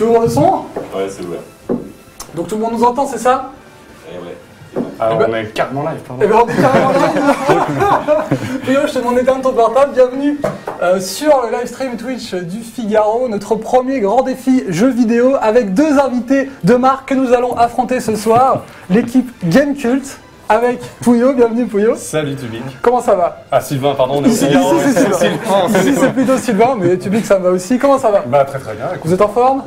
Tu ouvres le son? Ouais, c'est ouvert. Donc tout le monde nous entend, c'est ça? Eh ouais. Alors on est carrément live, pardon. Eh ben on est carrément là. Puyo, je te demande d'éteindre ton portable. Bienvenue sur le live stream Twitch du Figaro, notre premier grand défi jeux vidéo avec deux invités de marque que nous allons affronter ce soir. L'équipe Gamecult avec Puyo. Bienvenue Puyo. Salut Tubic. Comment ça va? Ah Sylvain, pardon, on est au Ici, Figaro. c'est Sylvain. Ici c'est plutôt Sylvain, mais tu dis que ça me va aussi. Comment ça va? Bah très bien. Écoute. Vous êtes en forme?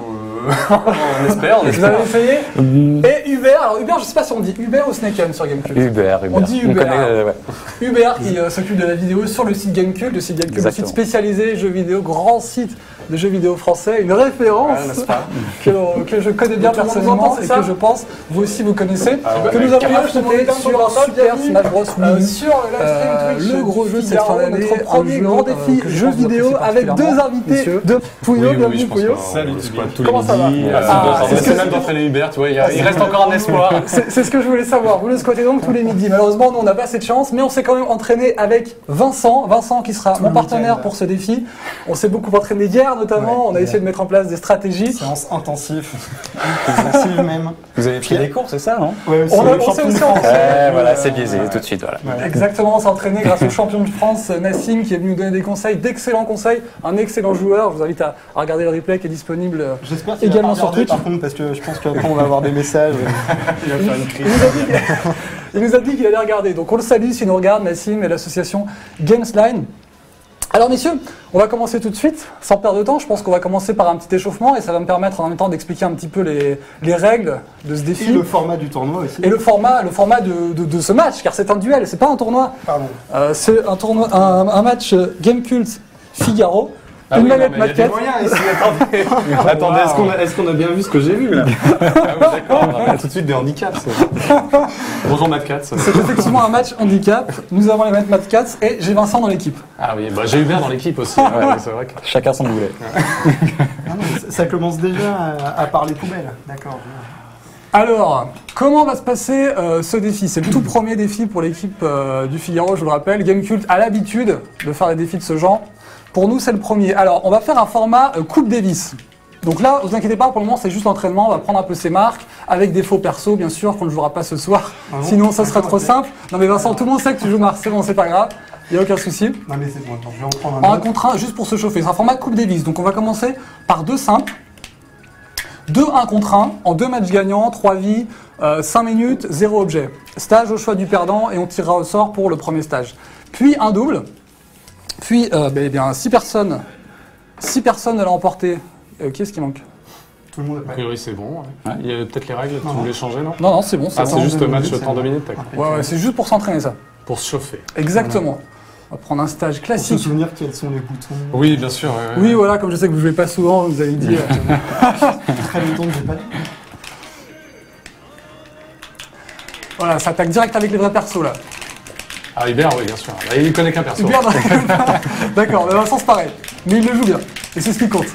On espère, on Vous espère. avez essayé? Et Hubert, alors Hubert, je sais pas si on dit Hubert ou Snaken sur Gamecult. Hubert. On dit Hubert. Ouais. Hubert qui s'occupe de la vidéo sur le site Gamecult, le site Gamecult, le site spécialisé jeux vidéo, grand site de jeux vidéo français, une référence que je connais bien personnellement et que je pense vous aussi vous connaissez, que nous avons acheté sur Super Smash Bros. Wii, sur le gros jeu de cette fin d'année, notre premier grand défi jeux vidéo avec deux invités de Puyo. Bienvenue Puyo. Salut Tubic. Comment ça va? C'est même d'entraîner Hubert, tu vois, il reste encore un espoir. C'est ce que je voulais savoir. Vous le squattez donc tous les midis. Malheureusement, nous, on n'a pas cette chance, mais on s'est quand même entraîné avec Vincent. Vincent qui sera mon partenaire pour ce défi. On s'est beaucoup entraîné hier, notamment. On a essayé de mettre en place des stratégies. Séance intensive. Intensive même. Vous avez pris des cours, c'est ça, non? Ouais, On s'est aussi entraîné. Voilà, c'est biaisé tout de suite. Voilà. Exactement, on s'est entraîné grâce au champion de France, Nassim, qui est venu nous donner des conseils, d'excellents conseils. Un excellent joueur. Je vous invite à regarder le replay qui est disponible J'espère qu'il également va pas sur regarder, Twitch. par contre, parce que je pense qu'après on va avoir des messages. Il va faire une crise. Il nous a dit qu'il allait regarder. Donc on le salue s'il nous regarde, Nassim et l'association Gamesline. Alors messieurs, on va commencer tout de suite, sans perdre de temps. Je pense qu'on va commencer par un petit échauffement et ça va me permettre en même temps d'expliquer un petit peu les règles de ce défi. Et le format du tournoi aussi. Et le format de ce match, car c'est un duel, c'est pas un tournoi. Pardon. C'est un tournoi, un match Gamecult Figaro. Ah une oui, manette non, mais il y a des maquette. moyens ici, attendez. Attendez, est-ce qu'on a bien vu ce que j'ai vu là? Ah oui, d'accord, on a tout de suite des handicaps. Bonjour Matt Katz. C'est effectivement un match handicap. Nous avons les manettes Mad Cats et j'ai Vincent dans l'équipe. Ah oui, bah, j'ai Hubert dans l'équipe aussi. Ouais, c'est vrai que... Chacun son boulet. Ah non, ça commence déjà à parler poubelle. D'accord. Alors, comment va se passer ce défi? C'est le tout premier défi pour l'équipe du Figaro, je vous le rappelle. Gamecult a l'habitude de faire des défis de ce genre. Pour nous, c'est le premier. Alors, on va faire un format Coupe Davis. Donc là, vous inquiétez pas, pour le moment, c'est juste l'entraînement. On va prendre un peu ses marques, avec des faux persos, bien sûr, qu'on ne jouera pas ce soir. Ah bon? Sinon, ça serait trop simple. Non mais Vincent, tout le monde sait que tu joues Mars, c'est bon, c'est pas grave. Il n'y a aucun souci. Non mais c'est bon, attends, je vais en prendre un Un autre. contre 1, juste pour se chauffer. C'est un format Coupe Davis. Donc on va commencer par deux simples. 2-1 contre 1, en 2 matchs gagnants, 3 vies, 5 minutes, 0 objet. Stage au choix du perdant et on tirera au sort pour le premier stage. Puis un double. Puis, eh bien, 6 personnes ne l'ont emporté. Qui est-ce qui manque? Tout le monde A est prêt. priori, c'est bon. Ouais. Il y a peut-être les règles, tu voulais changer, non? Non, c'est bon. Ah, bon. c'est juste deux match minutes, temps c'est 2 bon. minutes, d'accord. Ouais, c'est juste pour s'entraîner ça. Pour se chauffer. Exactement. On va prendre un stage Pour se classique. souvenir quels sont les boutons. Oui, bien sûr. Oui, voilà, comme je sais que vous jouez pas souvent, vous avez dit. Très longtemps que j'ai pas dit. Voilà, ça attaque direct avec les vrais persos là. Ah, Hubert, oui, bien sûr. Là, il connaît qu'un perso. Hubert, d'accord, mais Vincent c'est pareil. Mais il le joue bien. Et c'est ce qui compte.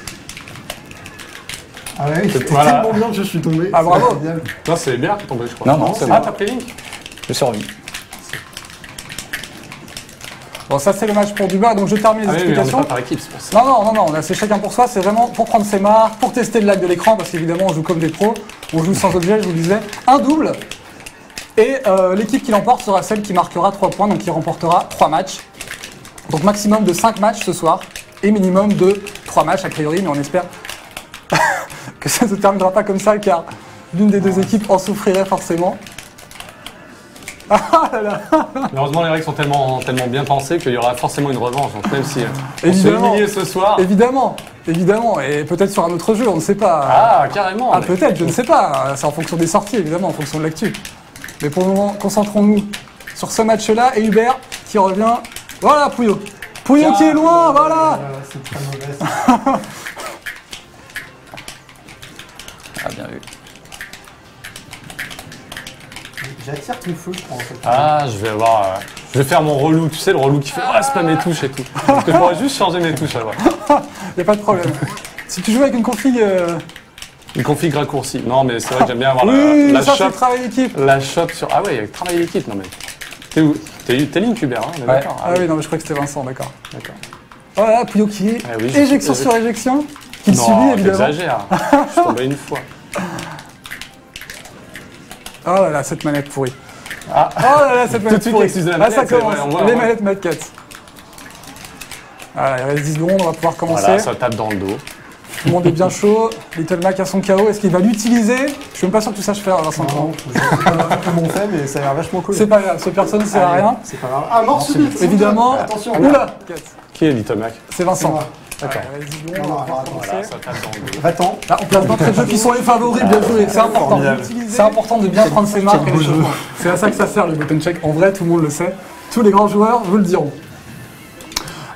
Ah ouais, c'est Voilà. tellement bien que je suis tombé. Ah, bravo. C'est génial. Non, c'est Hubert qui est tombé, je crois. Non, c'est Ah, moi. t'as pris Link? Je survis. Bon, ça c'est le match pour Duba, donc je termine les Ah oui, mais on n'est explications. pas par équipe, c'est pour ça. Non, là c'est chacun pour soi, c'est vraiment pour prendre ses marques, pour tester le lag de l'écran, parce qu'évidemment on joue comme des pros, on joue sans objet, je vous le disais. Un double, et l'équipe qui l'emporte sera celle qui marquera 3 points, donc qui remportera 3 matchs. Donc maximum de 5 matchs ce soir, et minimum de 3 matchs a priori, mais on espère que ça ne se terminera pas comme ça, car l'une des deux équipes en souffrirait forcément. Ah là là. Heureusement, les règles sont tellement bien pensées qu'il y aura forcément une revanche. Donc, même si on se Évidemment. humilié ce soir. Évidemment, et peut-être sur un autre jeu, on ne sait pas. Ah, carrément. Ah peut-être, je ne sais pas, c'est en fonction des sorties évidemment, en fonction de l'actu. Mais pour le moment, concentrons-nous sur ce match-là et Hubert qui revient. Voilà Puyo. Puyo qui est loin, voilà. C'est très mauvais. Ah, bien vu. J'attire ton feu, je crois en fait. Ah, je vais faire mon relou, tu sais, le relou qui fait spam mes touches et tout. Parce que je pourrais juste changer mes touches alors. Y a pas de problème. Si tu joues avec une config. Une config raccourcie. Non, mais c'est vrai que j'aime bien avoir Oui, la ça c'est shop. le travail d'équipe. La shop sur. Ah ouais, il y a travail d'équipe, non mais. T'es où? T'es Link Hubert, hein, on est d'accord. Ah oui, non, mais je crois que c'était Vincent, d'accord. D'accord. Voilà, Puyo qui est Ah oui, je- éjection sur éjection. qu'il subit Non, évidemment. t'exagères. Je suis tombé une fois. Oh là là, cette manette pourrie. Ah. Oh là là, cette manette suite, pourrie. l'excuse de la Ah, manette, ça c'est vrai, commence. on voit, Les on voit. manettes Mad Cat. Voilà, il reste 10 secondes, on va pouvoir commencer. Voilà, ça tape dans le dos. Tout le monde est bien chaud. Little Mac a son KO. Est-ce qu'il va l'utiliser? Je suis même pas sûr que tout ça je fais, Vincent. Non, je sais pas comment on fait, mais ça a l'air vachement cool. C'est pas grave, ce personne ne sert à Allez, rien. C'est pas grave. Ah, mort subite. Évidemment. Attention. Oula, Qui est Little Mac? c'est Vincent. moi. D'accord. Il reste 10 secondes, Non, on non, va pouvoir attends, commencer. Voilà, ça tape dans le dos. Va-t'en. Là, on place d'entrée de jeu qui sont les favoris, bien joué, c'est important. Formidable. C'est important de bien prendre ses marques et beau les jeu. changements. C'est à ça que ça sert le button check. En vrai, tout le monde le sait. Tous les grands joueurs vous le diront.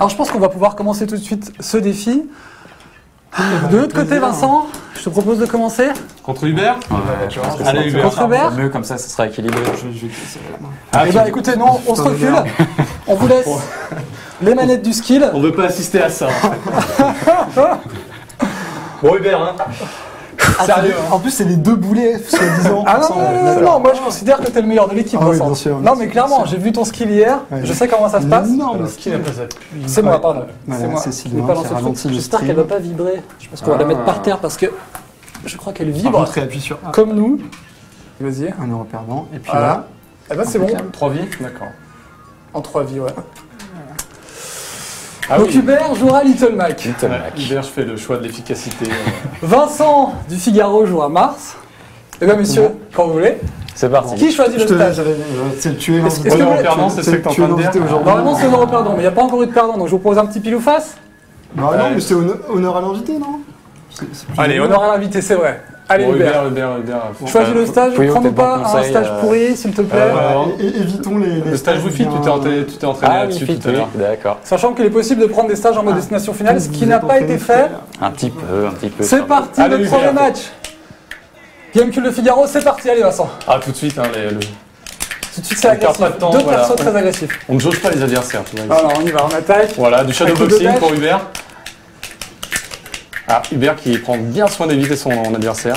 Alors, je pense qu'on va pouvoir commencer tout de suite ce défi. De l'autre côté, Vincent, je te propose de commencer. Contre Hubert? Allez, Hubert. Contre Hubert. Mieux comme ça sera équilibré. Ah, Eh ben, écoutez, non, on se recule. On vous laisse les manettes du skill. on veut pas assister à ça. Bon, Hubert, hein. Sérieux, hein. En plus, c'est les deux boulets, soi-disant. Ah non, non, non, non, moi je considère que t'es le meilleur de l'équipe, Ah oui, Vincent. bien sûr, Non, bien mais sûr, clairement, bien sûr. j'ai vu ton skill hier, Ouais. je sais comment ça se passe. Non, mais Qui n'a pas ça? C'est moi, pardon. Voilà, C'est moi. c'est Je Sylvain n'ai pas qui lancé le ralentit truc. le J'espère stream. qu'elle va pas vibrer. Je pense qu'on va la mettre par terre parce que je crois qu'elle Par vibre contre, appuie sur A. comme nous. Vas-y. Un euro perdant. Et puis Voilà. là, Eh ben c'est bon. 3 vies? D'accord. En 3 vies, ouais. Ah Donc oui. Hubert jouera Little Mac. Little Ouais, Mac. Hubert, je fais le choix de l'efficacité. Vincent du Figaro jouera Mars. Eh bien messieurs, quand vous voulez. C'est parti. Qui choisit le stage? c'est tuer Est-ce que Honneur vous au voulez- perdant, c'est ce que t'es en train de dire? aujourd'hui. Normalement c'est honneur au perdant, mais il n'y a pas encore eu de perdant, donc je vous propose un petit pile ou face. Bah non, mais c'est honneur à l'invité, non? C'est plus Allez, Honneur à l'invité, c'est vrai. Allez Bon, Hubert. Hubert. Choisis le stage, Pouillot, prends-nous tes bons pas un conseils, stage pourri, s'il te plaît. Évitons les. Le stage Wi-Fi, tu t'es entraîné Ah oui, là-dessus fit, tout à l'heure. oui, d'accord. Sachant qu'il est possible de prendre des stages en mode destination finale, ce qui n'a pas été fait. Un petit peu. C'est parti, Allez, le Hubert. premier match. Gamecube de Figaro, c'est parti, allez Vincent. Ah, tout de suite, hein, Tout de suite c'est On perd agressif. pas de temps, Deux voilà. persos très agressifs. on ne jauge pas les adversaires. tu vois. Alors on y va, on attaque. Voilà, du Un coup de shadowboxing dash. pour Hubert. Ah, Hubert qui prend bien soin d'éviter son adversaire.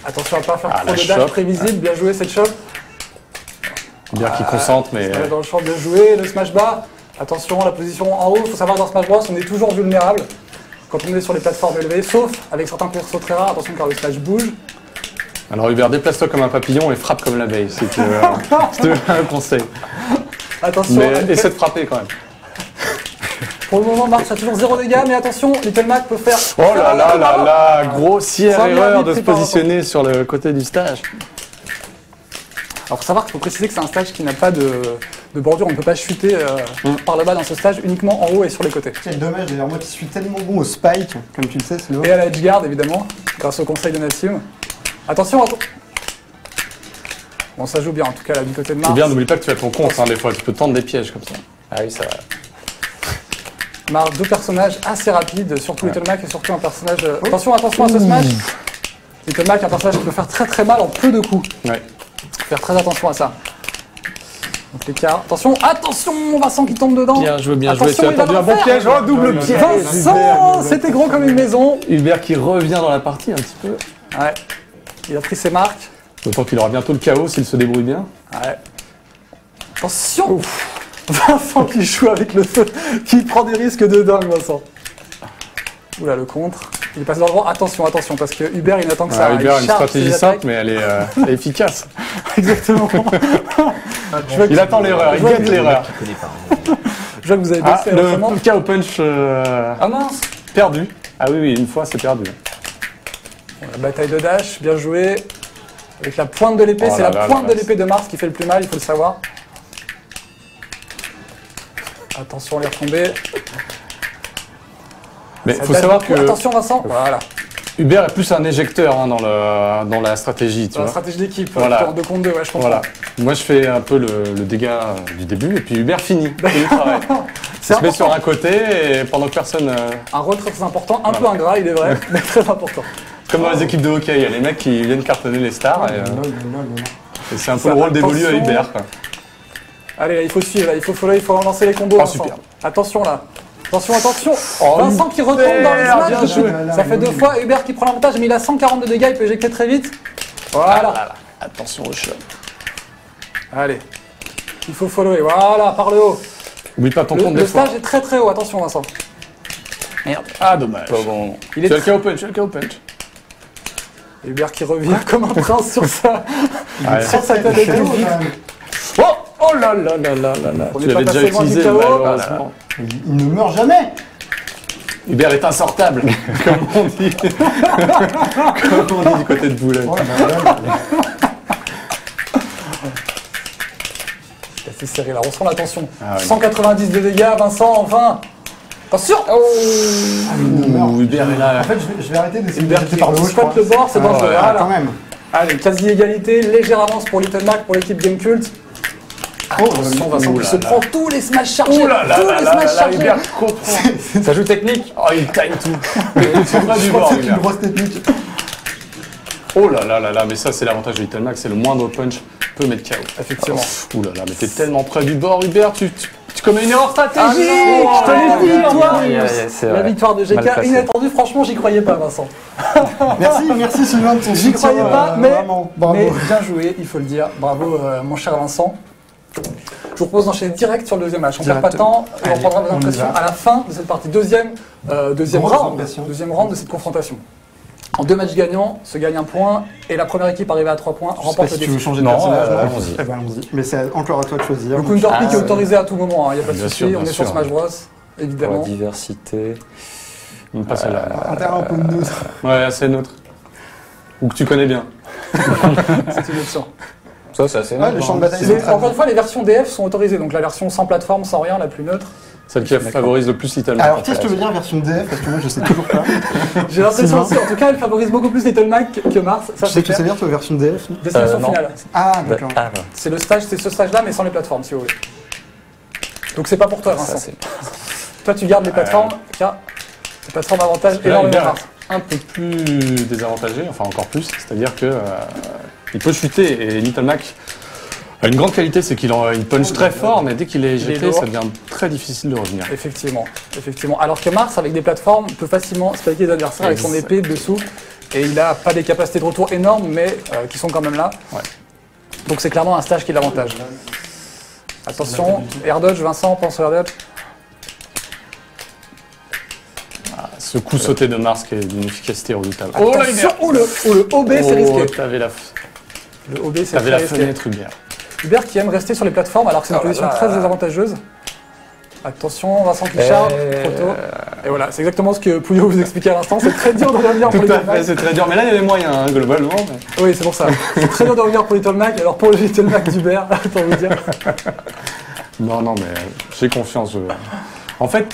Attention à pas faire Ah, trop la de dash chope. prévisible, bien joué cette chope. Hubert qui concentre, mais On est dans le champ, bien joué. Le smash bas, attention, la position en haut. Il faut savoir que dans Smash Bros, on est toujours vulnérable quand on est sur les plateformes élevées, sauf avec certains persos très rares. Attention car le smash bouge. alors Hubert, déplace-toi comme un papillon et frappe comme l'abeille. C'est que je te donne un conseil. Attention, Mais essaie de frapper quand même. pour le moment, March a toujours 0 dégâts, mais attention, Little Mac peut faire. Oh là là là là, grossière Ça vient erreur vite de se pris par positionner sur le côté du stage. Alors faut savoir qu'il faut préciser que c'est un stage qui n'a pas de bordure, on ne peut pas chuter par le bas dans ce stage, uniquement en haut et sur les côtés. Quel dommage, d'ailleurs, moi qui suis tellement bon au spike, comme tu le sais, c'est le. Et à la edge guard évidemment, grâce au conseil de Nassim. Attention, bon ça joue bien en tout cas là du côté de Mars. Hubert, n'oublie pas que tu as ton compte, hein, des fois, tu peux tendre des pièges comme ça. Ah oui, ça va. Mars, deux personnages assez rapides, surtout Little Mac et surtout un personnage... Attention, attention à ce smash. Little Mac, un personnage qui peut faire très très mal en peu de coups. Ouais. Faut faire très attention à ça. Donc l'écart. Attention, attention, Vincent qui tombe dedans. Bien joué, tu Attention, as il va tendu un le bon faire. piège. Oh, double piège. Vincent, c'était gros comme une maison. Hubert qui revient dans la partie un petit peu. Ouais. Il a pris ses marques. D'autant qu'il aura bientôt le chaos s'il se débrouille bien. Ouais. Attention. Vincent qui joue avec le feu, qui prend des risques de dingue, Vincent. Oula, le contre. Il passe dans le vent. Attention, attention, parce que Hubert, il attend que ça arrive. Hubert a une Charge stratégie ses simple, attaques. mais elle est efficace. Exactement. Je vois que- Il attend l'erreur, il je vois guette que- l'erreur. Je vois que vous avez Ah, bossé le récemment. KO punch Ah mince. perdu. Ah oui, oui, une fois c'est perdu. Bon, la bataille de dash, bien joué. Avec la pointe de l'épée, Oh c'est là la là pointe là, de l'épée de Mars qui fait le plus mal, il faut le savoir. Attention, les retombées. Mais il Ça faut dash savoir beaucoup. que Attention Vincent. Voilà. Hubert est plus un éjecteur hein, dans la stratégie, tu Dans la vois. stratégie d'équipe, Voilà. en 2 contre 2, ouais, je comprends. Voilà. Moi je fais un peu le dégât du début et puis Hubert finit. Il travaille. C'est Il se met important. sur un côté et pendant que personne. Un rôle très, très important, un peu Voilà. ingrat, il est vrai, mais très important. Comme dans les équipes de hockey, il y a les mecs qui viennent cartonner les stars et c'est un peu Ça le rôle dévolu à attention. Hubert. Quoi. Allez, là, il faut suivre, là, il faut follow, il faut relancer les combos. Oh, Vincent. super. Attention là. Attention, attention. Oh, Vincent qui retombe dans le Hubert, bien smash. joué. Ça fait 2 fois. Hubert qui prend l'avantage, mais il a 142 dégâts, il peut éjecter très vite. Voilà. Attention au shot. Allez. Il faut follower. Voilà, par le haut. Oublie pas ton compte Le des fois. stage est très très haut. Attention, Vincent. Merde. Ah, dommage. Pas bon. Il est Tu as le KO punch, tu as le KO punch. Hubert qui revient comme un prince sur sa Ouais. sur sa tête de vie. Oh, oh là là là là là là. On Tu est pas l'avais déjà passé loin du utilisé, KO. malheureusement. Il ne meurt jamais. Hubert est insortable, comme on dit. Comme on dit du côté de Boulogne. Oh, bah, C'est assez serré là, on sent la tension. Ah ouais. 190 de dégâts, Vincent, enfin. Attention. il ne meurt. Ouh, Hubert est là. En fait, je vais arrêter d'essayer de Hubert jeter qui par le haut, je crois. squatte le bord, c'est dangereux. ouais, Voilà. Quand même. Allez, quasi égalité, légère avance pour Little Mac, pour l'équipe Gamecult. Attention, Vincent ouh qui là se là. prend tous les smash chargés. Ouh là là tous là les là smash là là, chargés. Hubert comprend. Ça joue technique. Oh, il time tout. C'est vrai du Je crois bord, que c'est une Hubert. grosse technique. Oh là là là là, mais ça c'est l'avantage de Little Mac, c'est le moindre punch peut mettre KO. Effectivement. Ouh là là, mais t'es tellement près du bord, Hubert, tu commets une erreur stratégique. Je te l'ai dit, toi. Aïe, aïe, aïe, c'est La vrai. victoire de Mal GK, placé. inattendue, franchement, j'y croyais pas, Vincent. Merci Sylvain de ton J'y soutien, croyais pas, mais, vraiment, bravo. mais bien joué, il faut le dire. Bravo, mon cher Vincent. Je vous propose d'enchaîner direct sur le deuxième match. On perd pas de temps, et on Allez, prendra vos on y impressions va. à la fin de cette partie. Deuxième Grosse round, impression. deuxième round de cette confrontation. En 2 matchs gagnants, se gagne 1 point, et la première équipe arrivée à 3 points Je sais pas remporte si le tu veux défi. changer de Non, personnage. non allons-y. Eh ben, allons-y. Mais c'est encore à toi de choisir. Le counter pick Ah, est autorisé à tout moment, il n'y a pas de Bien souci, sûr, bien on est sur sûr. Smash Bros, Pour la évidemment. diversité. Même pas celle-là. Un terrain un peu neutre. Ouais, c'est neutre. Ou que tu connais bien. C'est une option. Ça, c'est assez Ouais, mal. le champ de bataille, c'est Encore une fois, les versions DF sont autorisées, donc la version sans plateforme, sans rien, la plus neutre. Celle qui favorise le plus Little Mac. Alors, qu'est-ce que tu veux dire version DF? Parce que moi, je sais toujours pas. J'ai l'impression Sylvain. aussi, en tout cas, elle favorise beaucoup plus Little Mac que Mars. Ça, Tu sais c'est que tu sais clair. dire, toi, version DF? non Destination Non. finale. Ah, d'accord. Ah, bah, C'est le stage, c'est ce stage-là, mais sans les plateformes, si vous voulez. Donc c'est pas pour toi, ça, Vincent. c'est. Toi, tu gardes les plateformes, car les plateformes avantage Là, énormément Hubert Mars. est un peu plus désavantagé, enfin encore plus, c'est-à-dire que il peut chuter et Little Mac a une grande qualité, c'est qu'il il punch très fort, mais dès qu'il est Il est jeté, lourd. ça devient très difficile de revenir. Effectivement, effectivement. Alors que Mars, avec des plateformes, peut facilement spiker les adversaires avec son épée dessous. Et il a pas des capacités de retour énormes, mais qui sont quand même là. Ouais. Donc c'est clairement un stage qui est l'avantage. Attention, air dodge, Vincent, pense au air dodge. Ce coup sauté de Mars qui est d'une efficacité redoutable. Attention, le OB, c'est risqué. T'avais la, Le OB, c'est t'avais très la risqué. fenêtre, Hubert. Hubert qui aime rester sur les plateformes alors que c'est une Oh là position là. très désavantageuse. Attention, Vincent qui charge, trop tôt. Et voilà, c'est exactement ce que Pouillot vous expliquait à l'instant, c'est très dur de revenir pour Tout Little à fait, Mac. c'est très dur. Mais là, il y a les moyens, hein, globalement. mais- Oui, c'est pour ça. C'est très dur de revenir pour Little Mac, alors pour le Little Mac d'Hubert, pour vous dire. Non, non, mais j'ai confiance. En fait,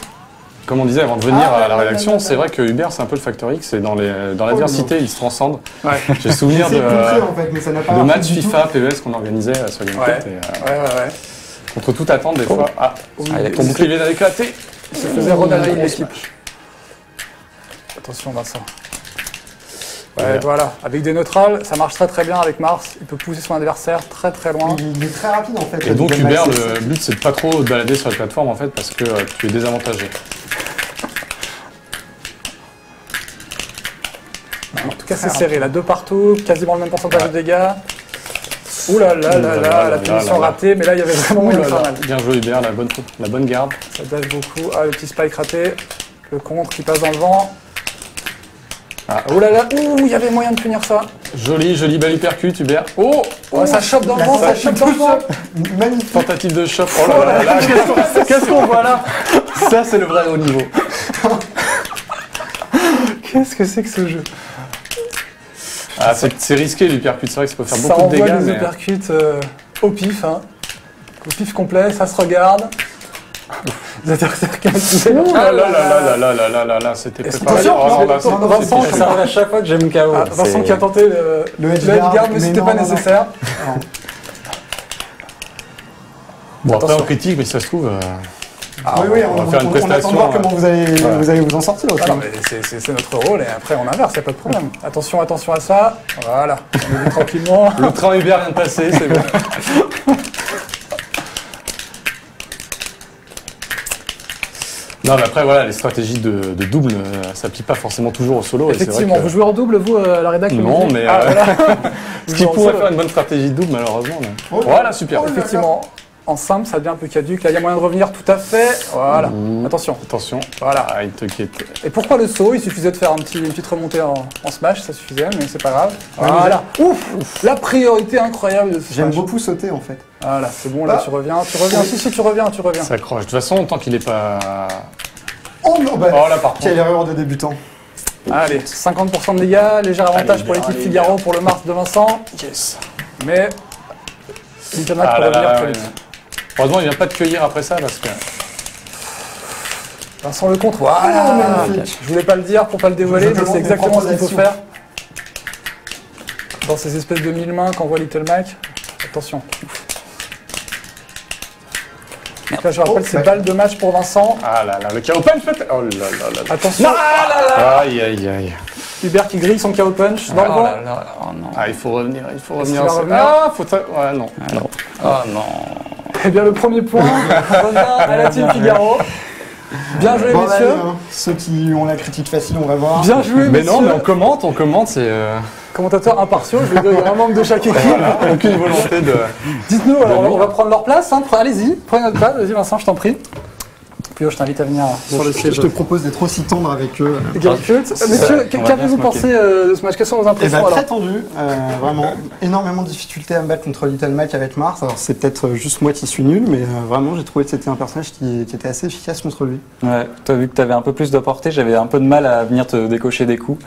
comme on disait avant de venir Ah, à la ouais, rédaction, ouais, c'est vrai que Hubert, c'est un peu le facteur X, et dans l'adversité, il se transcende. Ouais. J'ai souvenir J'ai essayé de pousser, en fait, mais ça n'a pas de marché matchs du tout. FIFA, PES qu'on organisait sur les Ouais. moquettes, et Ouais. contre toute attente, des fois. Ah, Oui, ton bouclier vient d'éclater. il se faisait Ronaldo de Gros l'équipe. smash. Attention, Vincent. Ouais, voilà. Avec des neutrales, ça marche très très bien avec Mars. Il peut pousser son adversaire très très loin. Il est très rapide, en fait. Et donc, Little Mac, Hubert, c'est- le but, c'est de pas trop te balader sur la plateforme, en fait, parce que tu es désavantagé. En tout cas, c'est serré. Là, 2 partout, quasiment le même pourcentage de dégâts. Ouh là là là là, la punition ratée, mais là, il y avait vraiment Oh une là là. infernale. Bien joué, Hubert, la bonne garde. Ça dash beaucoup. Ah, le petit spike raté. Le contre qui passe dans le vent. Ah. Oh là là, ouh, il y avait moyen de punir ça. Joli, belle hypercute, Hubert. Oh, Oh, ça chope dans le vent, ça chope dans le vent. Magnifique. tentative de choc. Oh là là là, qu'est-ce qu'on voit là? Ça, c'est le vrai haut niveau. Qu'est-ce que c'est que ce jeu? Ah, c'est risqué l'hypercute, c'est vrai que ça peut faire Ça beaucoup de envoie dégâts. les Mais... uppercuts au pif, hein. Au pif complet, ça se regarde. Les adversaires qui ont utilisé leur- Ah là là là là là là là là, c'était Et préparé. attention, Oh non, non, Vincent, Vincent, c'était ça chaud. arrive à chaque fois que j'aime KO. Ah, Vincent qui a tenté le edge edge guard, guard, mais mais c'était non, pas non, non. nécessaire. Bon, après Attention. on critique, mais si ça se trouve. Oui, on va faire une on attend de prestation, voir comment vous allez vous en sortir. Ah non, mais c'est notre rôle et après on inverse, y a pas de problème. Attention, attention à ça. Voilà, on est tranquillement. Le train Hubert vient de passer, c'est bon. Non, mais après, voilà, les stratégies de double s'appliquent pas forcément toujours au solo. et c'est vrai Effectivement, que- vous jouez en double, vous, à la rédac? Non, vous mais, Ah, voilà. Ce Vous qui jouez en pourrait solo. faire une bonne stratégie de double, malheureusement. mais- Oh, Voilà, super. Effectivement, en simple, ça devient un peu caduque. Là, il y a moyen de revenir tout à fait. Voilà. Attention. Attention. Voilà. Ah, il te quitte. Et pourquoi le saut? Il suffisait de faire une petite remontée en smash, ça suffisait, mais c'est pas grave. Voilà. Ouf. La priorité incroyable de ce J'aime smash. beaucoup sauter en fait. Voilà, c'est bon, là, Ah. tu reviens. Si, tu reviens. Ça accroche. De toute façon, tant qu'il est pas. Oh non, bah, Oh là, par contre. quelle erreur de débutant. Allez, 50% de dégâts, léger avantage pour l'équipe Figaro pour le Mars de Vincent. Yes. Mais Little Mac Ah peut là revenir là, très ouais. vite. Heureusement, il vient pas te cueillir après ça parce que. Vincent le contre, voilà. magnifique. Je voulais pas le dire pour pas le dévoiler, Je mais demande c'est des exactement ce qu'il faut propositions. faire. Dans ces espèces de mille mains qu'envoie Little Mac. Attention. Là, je rappelle, c'est balle de match pour Vincent. Ah là là, le KO punch peut-être. Oh là là là. Attention. Aïe aïe aïe. Hubert qui grille son KO punch dans le Oh vent. là là, oh non. Ah, il faut revenir, il faut Est-ce revenir. qu'il va revenir Ah, faut. Ouais, non. Alors, oh non. Eh bien, le premier point revient à la team Figaro. Bien joué, Bon, messieurs. allez, hein. Ceux qui ont la critique facile, on va voir. Bien joué, Mais messieurs. non, mais on commente, c'est. Commentateurs impartiaux, je vais dire, il y a un membre de chaque équipe. Aucune volonté de. Dites-nous, alors on va prendre leur place. Hein. Allez-y, prenez notre place. Vas-y, Vincent, je t'en prie. Puis je t'invite à venir sur le siège. Je te propose d'être aussi tendre avec eux. Gamecult. Messieurs, on va bien qu'avez-vous se pensé de ce match? Quelles sont vos Eh impressions ben, alors très tendu, vraiment énormément de difficultés à me battre contre Little Mac avec Mars. Alors c'est peut-être juste moi qui suis nul, mais vraiment j'ai trouvé que c'était un personnage qui était assez efficace contre lui. Ouais, toi, vu que tu avais un peu plus de portée, j'avais un peu de mal à venir te décocher des coups.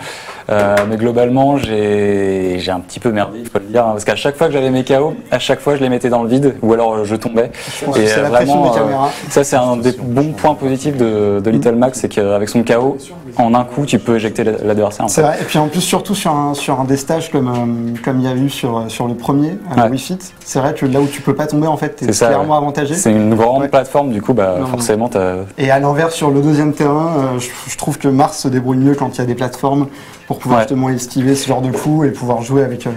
Mais globalement, j'ai un petit peu merdé, il faut le dire. Hein, parce qu'à chaque fois que j'avais mes KO, à chaque fois je les mettais dans le vide, ou alors je tombais. Ouais, c'est la pression des caméras. Ça, c'est un des bons points positifs de Little Mac, c'est qu'avec son KO, en un coup, tu peux éjecter l'adversaire. C'est vrai, et puis en plus surtout sur un des stages comme il y a eu sur le premier, Ouais. Wii Fit, c'est vrai que là où tu peux pas tomber en fait, t'es C'est ça, clairement ouais. avantagé. C'est une grande Ouais. plateforme, du coup, bah, Non, forcément, t'as. Et à l'envers, sur le deuxième terrain, je trouve que Mars se débrouille mieux quand il y a des plateformes pour pouvoir Ouais. justement esquiver ce genre de coups et pouvoir jouer avec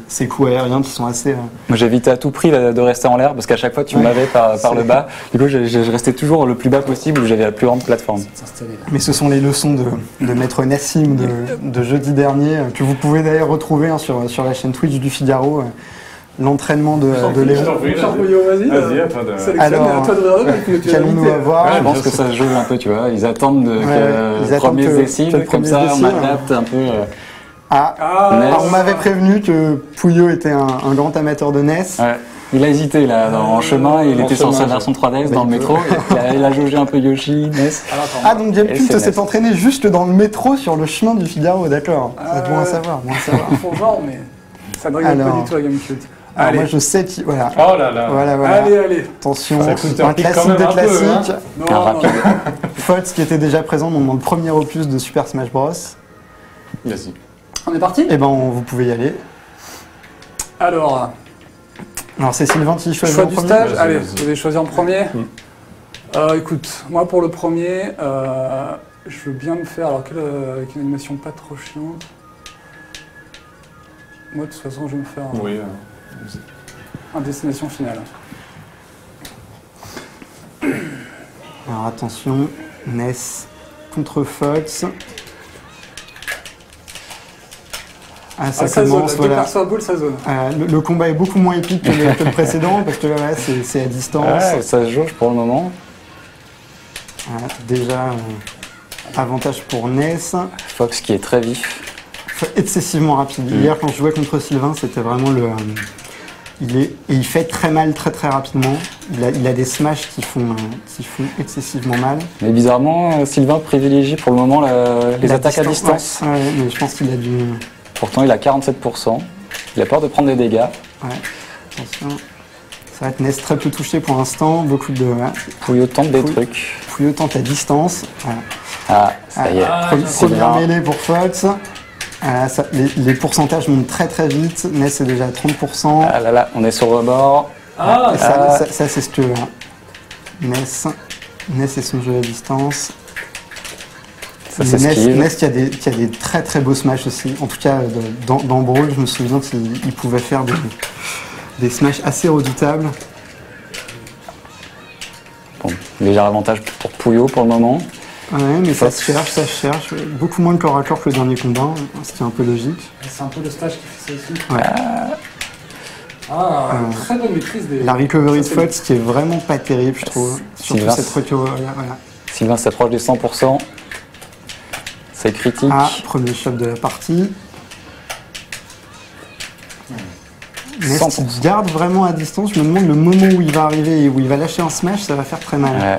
ces coups aériens qui sont assez... Moi, j'évitais à tout prix de rester en l'air parce qu'à chaque fois, tu Ouais. m'avais par C'est- le bas. Du coup, je restais toujours le plus bas possible où j'avais la plus grande plateforme. Mais ce sont les leçons de Maître Nassim de jeudi dernier, que vous pouvez d'ailleurs retrouver hein, sur la chaîne Twitch du Figaro. L'entraînement de Léon. Vas-y, à toi de. Sélectionne, Alors, à toi de regarder, puis tu as Qu'allons-nous l'invité. avoir Ouais, je pense bien que sûr. ça se joue un peu, tu vois. Ils attendent ils attendent premiers que essais, le comme premier ça, on essai, adapte un peu. Ah, Ah, alors, on m'avait prévenu que Pouillot était un grand amateur de NES. Ouais. Il a hésité là, en chemin, il en était sur chemin, sa je- version 3DS Bah, dans le il métro, et il a jaugé un peu Yoshi, NES. alors, attends. Ah, donc Et Gamecult c'est s'est NES. entraîné juste dans le métro sur le chemin du Figaro, d'accord. C'est bon à savoir, bon à savoir. Ils font genre, mais ça ne regarde pas Alors. du tout à Gamecult. Alors, Allez, moi je sais qui. Voilà. Oh là là. Voilà. allez. Attention, Ça coûte un un pic classique quand même des un peu, classiques. Non, Un non, rapide. Fox qui était déjà présent dans le premier opus de Super Smash Bros. Vas-y. On est parti. Eh ben, vous pouvez y aller. Alors, Alors, c'est Sylvain qui choisit choix en du premier. stage. Vas-y, Allez, vas-y. vous allez choisir en premier. Écoute, moi pour le premier, je veux bien me faire, alors avec une animation pas trop chiante. Moi de toute façon je vais me faire Oui. un destination finale. Alors, attention, NES contre Fox. Ah, ça Ça zone, commence, deux voilà. persos à boule, ça zone. Le combat est beaucoup moins épique que le précédent parce que là, ouais, c'est à distance. Ouais, ça se jauge pour le moment. Voilà, déjà, avantage pour NES. Fox qui est très vif. Excessivement rapide. Hier, quand je jouais contre Sylvain, c'était vraiment le. Il fait très mal très très rapidement. Il a des smashs qui font excessivement mal. Mais bizarrement, Sylvain privilégie pour le moment les La attaques à distance. Ouais, mais je pense qu'il a dû. Pourtant, il a 47%. Il a peur de prendre des dégâts. Ouais, attention. Ça va être NES très peu touché pour l'instant. Beaucoup de. Pouillot tente des Pouillot. trucs. Pouillot tente à distance. Voilà. Ah, ça y est. Première Sylvain. mêlée pour Fox. Les pourcentages montent très très vite. NES est déjà à 30%. Ah là là, on est sur le rebord. Ah, Et ça, c'est ce que NES et son jeu à distance. Ça NES, s'esquive. qui a des très très beaux smash aussi. En tout cas, dans Brawl, je me souviens qu'il pouvait faire des smash assez redoutables. Bon, léger avantage pour Pouillot pour le moment. Ouais, mais ça Fox. se cherche. Beaucoup moins de corps à corps que le dernier combat, ce qui est un peu logique. c'est un peu le stage qui fait ça aussi. Très bonne maîtrise des... La recovery de Ça, c'est Fox qui est vraiment pas terrible, je trouve. Surtout Sylvain. cette recovery. Voilà. Sylvain s'approche des 100%. C'est critique. Ah, premier shot de la partie. Nest 100%. il garde vraiment à distance. Je me demande le moment où il va arriver et où il va lâcher un smash, ça va faire très mal. Ouais.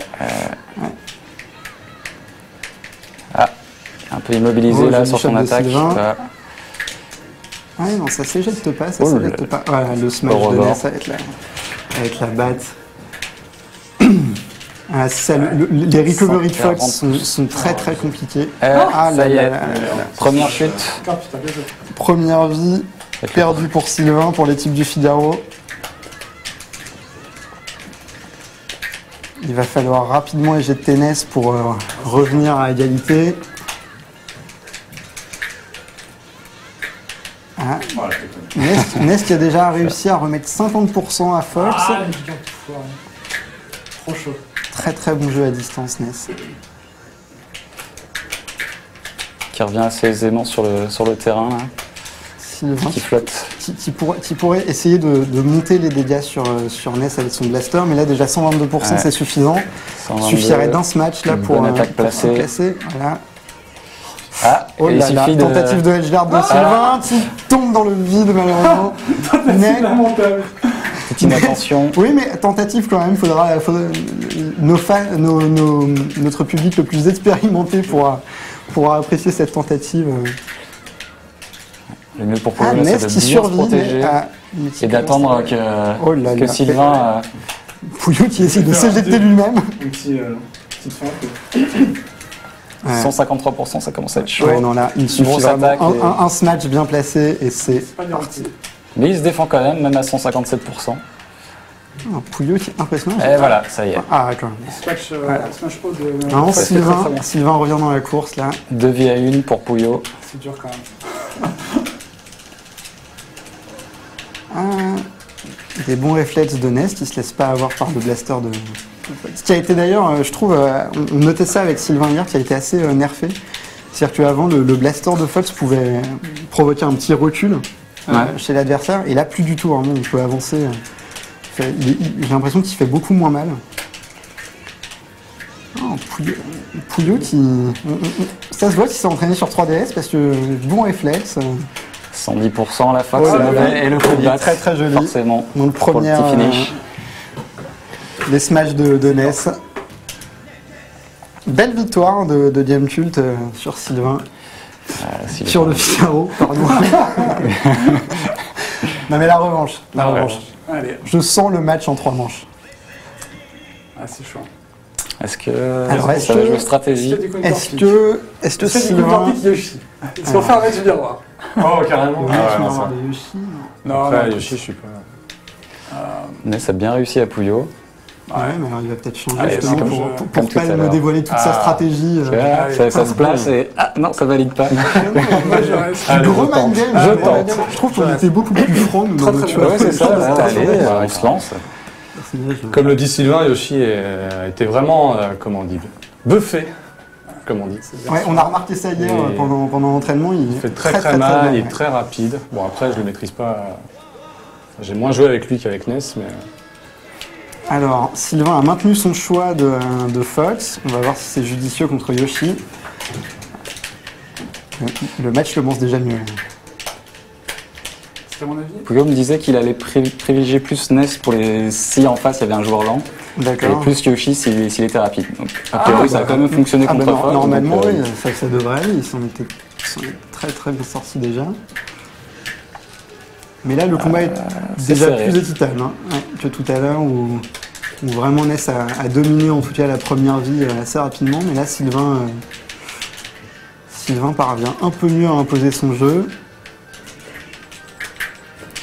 Ah, un peu immobilisé Oh, là joli sur son shot de attaque. Sylvain. Voilà. Ah non, ça s'éjecte pas, ça Oh là s'éjecte là. pas. Voilà, le smash Au de revoir. Ness avec la batte. Ah, c'est ça, les recovery de Fox 140. sont très très compliqués. Ça là y là est. là là là. Première chute. Ah, putain, bien joué. Première vie perdue pour Sylvain, pour l'équipe du Figaro. Il va falloir rapidement éjecter Ness pour revenir à égalité. Ah, Ness qui a déjà réussi à remettre 50% à Fox. Ah, le gigant de foire. Trop chaud. Très très bon jeu à distance, Ness. Qui revient assez aisément sur le terrain, là, Sylvain qui flotte. qui pourrait essayer de monter les dégâts sur Ness avec son blaster, mais là déjà 122%, Ouais. c'est suffisant. 122. Suffirait d'un smash là Une pour bonne attaque pour placée. placer. Voilà. Ah, Oh et il là là, suffit de... tentative de edgeguard de Sylvain qui tombe dans le vide malheureusement. Mais- Lamentable. Petite inattention. oui, mais tentative quand même. Nos fans, notre public le plus expérimenté pourra apprécier cette tentative. Le mieux pour Ah, Pouillot, Ness c'est de qui bien se survit protéger mais, mais qui et d'attendre commence que, Oh là que là. Sylvain... Pouillot qui essaie de s'éjecter lui-même. Une petite fin. Ouais. 153%, ça commence à être chaud. Ouais, non, là, il suffit grosse vraiment attaque et- un smash bien placé et c'est Pas bien parti. parti. Mais il se défend quand même à 157%. Un Pouillot qui est impressionnant. Et voilà, ça y est. Ah, quand même. Smash, Voilà. smash haut de... Non, Ouais, c'est très, Sylvain, très bien. Sylvain revient dans la course là. 2 vies à 1 pour Pouillot. C'est dur quand même. Ah, des bons réflexes de Nest, il se laisse pas avoir par le blaster de. Ce qui a été d'ailleurs, je trouve, on notait ça avec Sylvain hier, qui a été assez nerfé. C'est-à-dire qu'avant, le blaster de Fox pouvait provoquer un petit recul chez l'adversaire, et là, plus du tout, vraiment, on peut avancer. J'ai l'impression qu'il fait beaucoup moins mal. Oh, Pouillot qui. Ça se voit qu'il s'est entraîné sur 3DS parce que bon réflexe. 110% la Fox, Oh c'est là là. mauvais. Et le coup de Il est batte, très, très joli. forcément. Donc Pour le petit finish. les smashs de Ness. Belle victoire de Gamecult sur Sylvain. Sylvain. Sur le Figaro, pardon. Non mais la revanche. La revanche. Allez, Je sens le match en 3 manches. ah, c'est chaud. Est-ce que Alors, est-ce ça va que- jouer stratégie? Est-ce que C'est du Sylvain... Pick Yoshi. Ils se sont fait un match du miroir. Oh, carrément. Ouais, Ah, tu vas non, avoir ça. des Yoshi. Non, Après, non. Yoshi, je suis pas. Ness a bien réussi à Pouillot. Ouais, mais alors il va peut-être changer Allez, justement c'est pour, comme pour comme tout pas à me l'heure. dévoiler toute sa Ah. stratégie. Voilà, allez. ça se place et... Ah non, ça valide pas. Moi, je reste. Allez, Gros je tente. mind game, Je gros tente. mind game. Je trouve qu'on était beaucoup plus francs nous, dans Très, notre très choix. bien. Ouais, c'est ça, là, Très, allez, très bien. on se lance. Comme le dit Sylvain, Yoshi était vraiment, comment on dit, buffé, comme on dit. Ouais, on a remarqué ça hier Et- pendant l'entraînement. Il Il fait très mal, bien, il est ouais. très rapide. Bon, après, je le maîtrise pas. J'ai moins joué avec lui qu'avec Ness, mais. Alors, Sylvain a maintenu son choix de Fox. On va voir si c'est judicieux contre Yoshi. Le match commence déjà mieux. C'était mon avis. Pouillot me disait qu'il allait privilégier plus Ness pour les si en face il y avait un joueur lent et D'accord. plus Yoshi s'il était rapide. Donc, a priori, ça a quand même fonctionné Ah, bah, contre Fox. normalement, donc, oui, ça devrait aller. Ils s'en étaient très très bien sortis déjà. Mais là, le combat est c'est déjà serré. plus équitable que tout à l'heure où vraiment Ness a dominé en tout cas la première vie assez rapidement. Mais là, Sylvain parvient un peu mieux à imposer son jeu.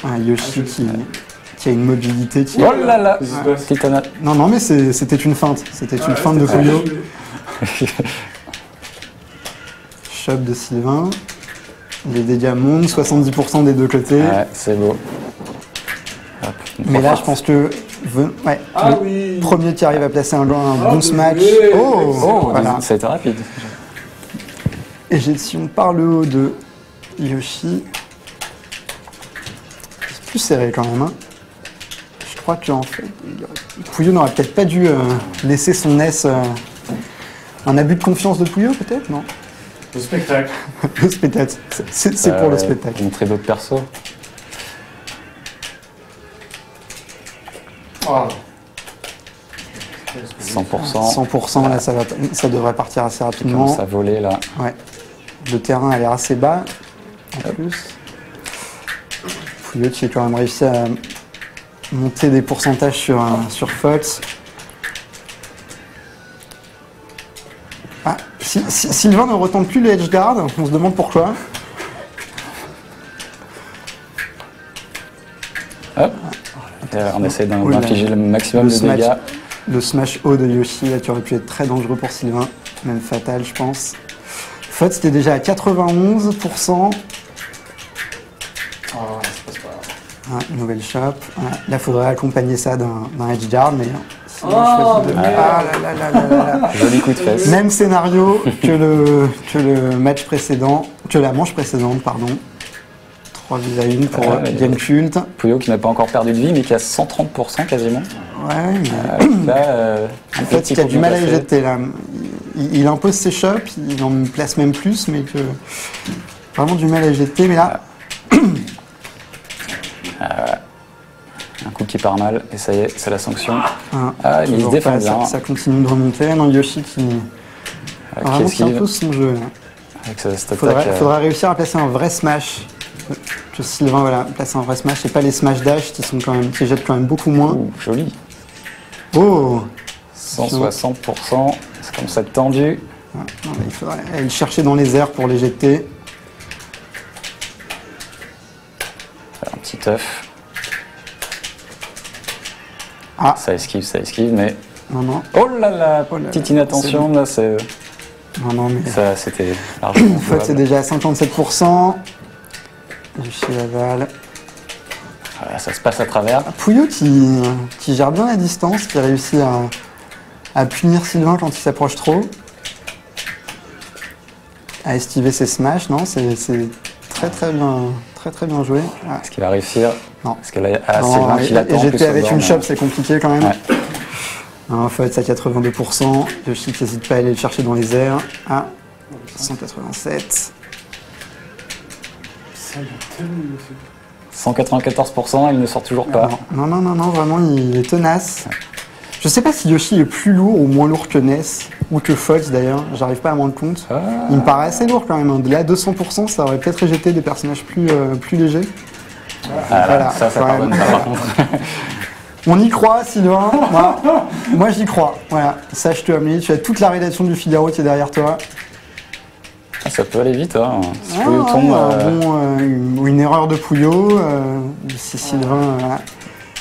Ah, Yoshi qui a une mobilité qui... Oh là là, Ouais. Titana. Non, mais c'était une feinte. C'était une feinte de Pouillot. Shop de Sylvain. Les dégâts montent, 70% des deux côtés. Ouais, c'est beau. Hop, une Mais là, fois je pense que ouais, Ah le oui. premier qui arrive à placer un bon bien smash. joué. Oh, Oh, voilà. ça a été rapide. Éjection par le haut de Yoshi. C'est plus serré quand même. Hein. crois qu'en fait, Pouillot n'aurait peut-être pas dû laisser son S. Un abus de confiance de Pouillot, peut-être, non? Le spectacle. Le spectacle. C'est pour le spectacle. Montrer d'autres persos. Oh. 100%. 100%, là, ça devrait partir assez rapidement. Commence à voler là. Ouais. Le terrain a l'air assez bas, en plus. Pouillot qui a quand même réussi à monter des pourcentages sur Fox. Ah, Sylvain ne retente plus les edge guard, on se demande pourquoi. Hop. On essaie d'infliger le maximum de dégâts. Le smash haut de Yoshi là, qui aurait pu être très dangereux pour Sylvain, même fatal je pense. Fox était déjà à 91%. Oh, c'est pas grave. Nouvelle shop. Là, il faudrait accompagner ça d'un edge guard, mais sinon, Oh, je ah là là là là là. Joli coup de fesse. Même scénario que le match précédent, que la manche précédente, pardon. 3 vis à 1 pour Gamecult. Pouillot qui n'a pas encore perdu de vie, mais qui a 130% quasiment. Ouais, mais Là, en fait, il a du mal à éjecter là. Il impose ses chops, il en place même plus, mais que vraiment du mal à éjecter. Mais là, un coup qui part mal, et ça y est, c'est la sanction. ah, il se défend bien. Ça continue de remonter. Non, Yoshi qui vraiment qui impose son jeu. Avec cette faudra réussir à placer un vrai smash. Que Sylvain, voilà, place un vrai smash et pas les smash dash qui jettent quand même beaucoup moins. Ouh, joli. Oh, 160%, c'est comme ça tendu. Non, il faudrait aller chercher dans les airs pour les jeter. Faire un petit œuf. Ah. Ça esquive, mais... Non. Oh là là, petite inattention, là, c'est... Non, mais... Ça, c'était largement En fait, c'est déjà à 57%. Yoshi Laval. Voilà, ça se passe à travers. Pouillot qui gère bien la distance, qui réussit à punir Sylvain quand il s'approche trop. À estiver ses smash, non, c'est très bien joué. Ah. Est-ce qu'il va réussir? Non. Parce que là, Sylvain qui l'attend. Et j'étais avec une shop, c'est compliqué quand même. Ouais. En fait, c'est à 82%. Yoshi qui n'hésite pas à aller le chercher dans les airs. À 187. 194%, il ne sort toujours pas. Non, vraiment, il est tenace. Je sais pas si Yoshi est plus lourd ou moins lourd que Ness, ou que Fox d'ailleurs, j'arrive pas à m'en rendre compte. Il me paraît assez lourd quand même. Là, 200%, ça aurait peut-être éjecté des personnages plus légers. Voilà, ça pardonne pas par contre. On y croit, Sylvain. Moi j'y crois. Voilà, sache-toi, tu as toute la rédaction du Figaro qui est derrière toi. Ça peut aller vite, hein. Si Pouillot tombe, ou une erreur de Pouillot, si Sylvain...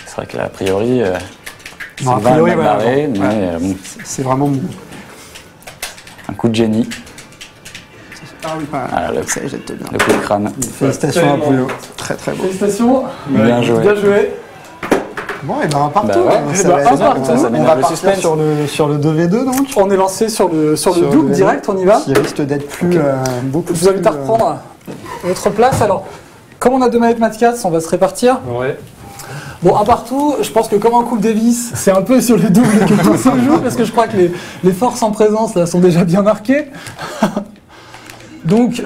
C'est vrai que là, a priori, non, Sylvain est mal barré, mais bon, c'est vraiment bon. Un coup de génie. Voilà, ça jette bien. Le coup de crâne. Félicitations à Pouillot. Très beau. Félicitations. Bien joué. Bon, et ben partout. Bah ouais. On va partir sur le 2v2 donc. On est lancé sur le double direct, on y va. Qui risque d'être plus beaucoup Je vous invite à reprendre votre place. Alors, comme on a 2 manettes Mat 4, on va se répartir. Ouais. Bon, un partout, je pense que comme en Coupe Davis, c'est un peu sur le double que tout se joue, parce que je crois que les forces en présence là sont déjà bien marquées. Donc,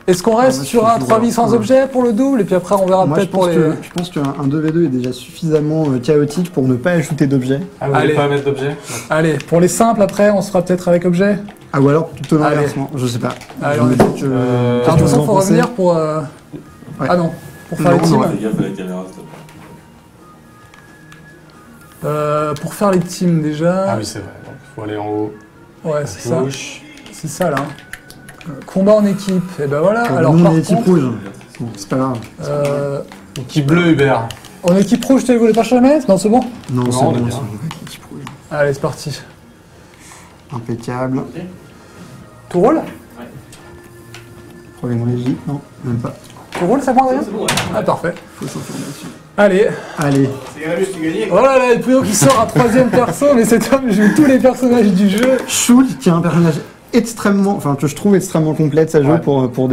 est-ce qu'on reste sur un 3 vies sans objet pour le double, et puis après on verra peut-être pour les... Je pense qu'un 2v2 est déjà suffisamment chaotique pour ne pas ajouter d'objets. Ah, vous voulez pas mettre d'objet? Allez, pour les simples, après, on se fera peut-être avec objet. Ah, ou alors plutôt l'inversement, je sais pas. Allez, on est... De de toute façon, il faut revenir pour... Ouais. Ah non, pour faire les teams. Fais gaffe à la caméra, s'il te plaît. Pour faire les teams déjà... Ah oui, c'est vrai. Donc, il faut aller en haut. Ouais, c'est ça. Gauche. C'est ça, là. Combat en équipe, et ben voilà. Alors, nous, on par est équipe contre, rouge. Bon, c'est pas grave. Équipe bleue, Hubert. En équipe rouge, tu voulais pas changer? Non, c'est bon. Non, c'est on est bon, bien. c'est équipe rouge. Allez, c'est parti. Impeccable. Tout roule? Problème logique, non, même pas. Tout roule, ça prend rien? C'est bon, ouais. Ah, parfait. Faut s'information. Allez. Allez. C'est Gramus qui gagne. Oh là là, le Pouillot qui sort un 3e perso, mais cet homme joue tous les personnages du jeu. Schultz, qui est un personnage que je trouve extrêmement complète, ça joue Ouais. pour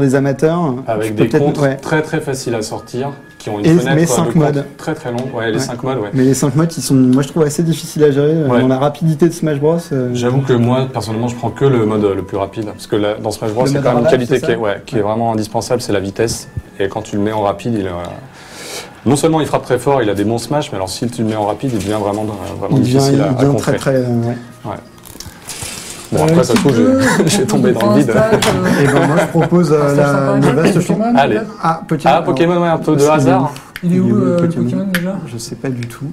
des amateurs. Avec Je peux des peut-être- comptes ouais. très très faciles à sortir. qui ont une Et fenêtre les de 5 compte modes. très très longue. Ouais, les Ouais. 5 modes, ouais. Mais les 5 modes, ils sont, moi je trouve assez difficiles à gérer. Ouais. Dans la rapidité de Smash Bros. J'avoue que moi, personnellement, je prends que le mode le plus rapide. Parce que là, dans Smash Bros, Le c'est mode quand même une radar, qualité c'est ça qui est vraiment indispensable, c'est la vitesse. Et quand tu le mets en rapide, non seulement il frappe très fort, il a des bons smash, mais alors si tu le mets en rapide, il devient vraiment il devient, difficile à il devient contrer. très. Bon, après, ça se trouve, j'ai tombé dans le vide. Et ben moi je propose le vaste choix. Allez. Ah, Pokémon. Ah, Pokémon, ouais, un peu de Il est hasard. Il est Il est où où, le Pokémon Pokémon déjà? Je sais pas du tout.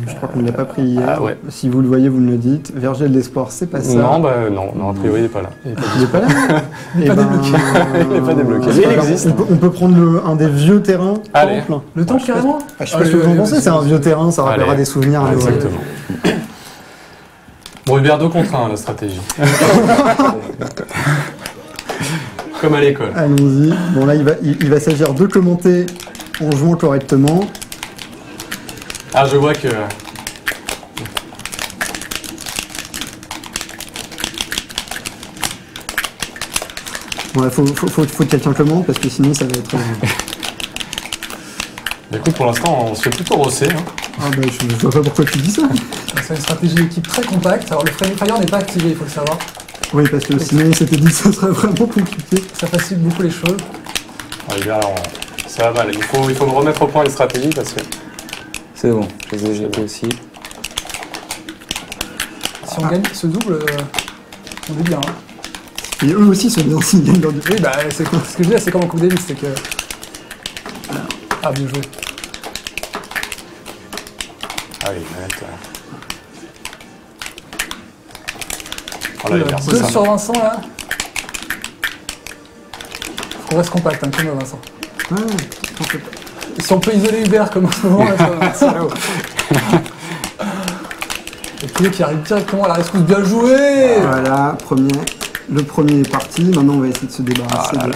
Je crois qu'on ne l'a pas pris hier. Ah ouais. Si vous le voyez, vous me le dites. Verger de l'espoir, c'est pas ça. Non, bah non, a priori, il n'est pas là. Il est pas là. Il est Eh pas ben, débloqué. Il n'est pas débloqué. c'est Mais pas il grave. existe. On peut prendre un des vieux terrains. Allez. temple. Le temps carrément? Je sais pas ce que vous en pensez, c'est un vieux terrain, ça rappellera Allez. des souvenirs. Ouais, à nos- exactement. Bon, Hubert, 2 contre 1, la stratégie. Comme à l'école. Allons-y. Bon là, il va s'agir de commenter en jouant correctement. Ah, je vois que... Bon, faut que quelqu'un commente parce que sinon ça va être. Écoute, pour l'instant, on se fait plutôt rosser. Hein. Ah bah je vois pas pourquoi tu dis ça. C'est une stratégie d'équipe très compacte. Alors le Friendly Fire n'est pas activé, il faut le savoir. Oui, parce que sinon on s'était dit que ça serait vraiment compliqué. Ça facilite beaucoup les choses. Ouais, Hubert, alors, ça va, là, il faut me remettre au point les stratégies parce que... C'est bon, je les ai jetés aussi. Si on gagne ce double, on est bien. Hein. Et eux aussi sont bien s'ils gagnent leur du. Oui, bah c'est ce que je disais, c'est comme en Coupe Davis, c'est que. Ah, bien joué. Allez, manette. Oh là, Hubert, c'est 2 ça. sur Vincent là. Faut qu'on reste compact, hein, comme Vincent. Ah, t'en fais pas. Et si on peut isoler Hubert comme en ce moment, là, ça va. Et puis qui arrive directement à la rescousse, bien joué. Voilà, le premier est parti. Maintenant on va essayer de se débarrasser de.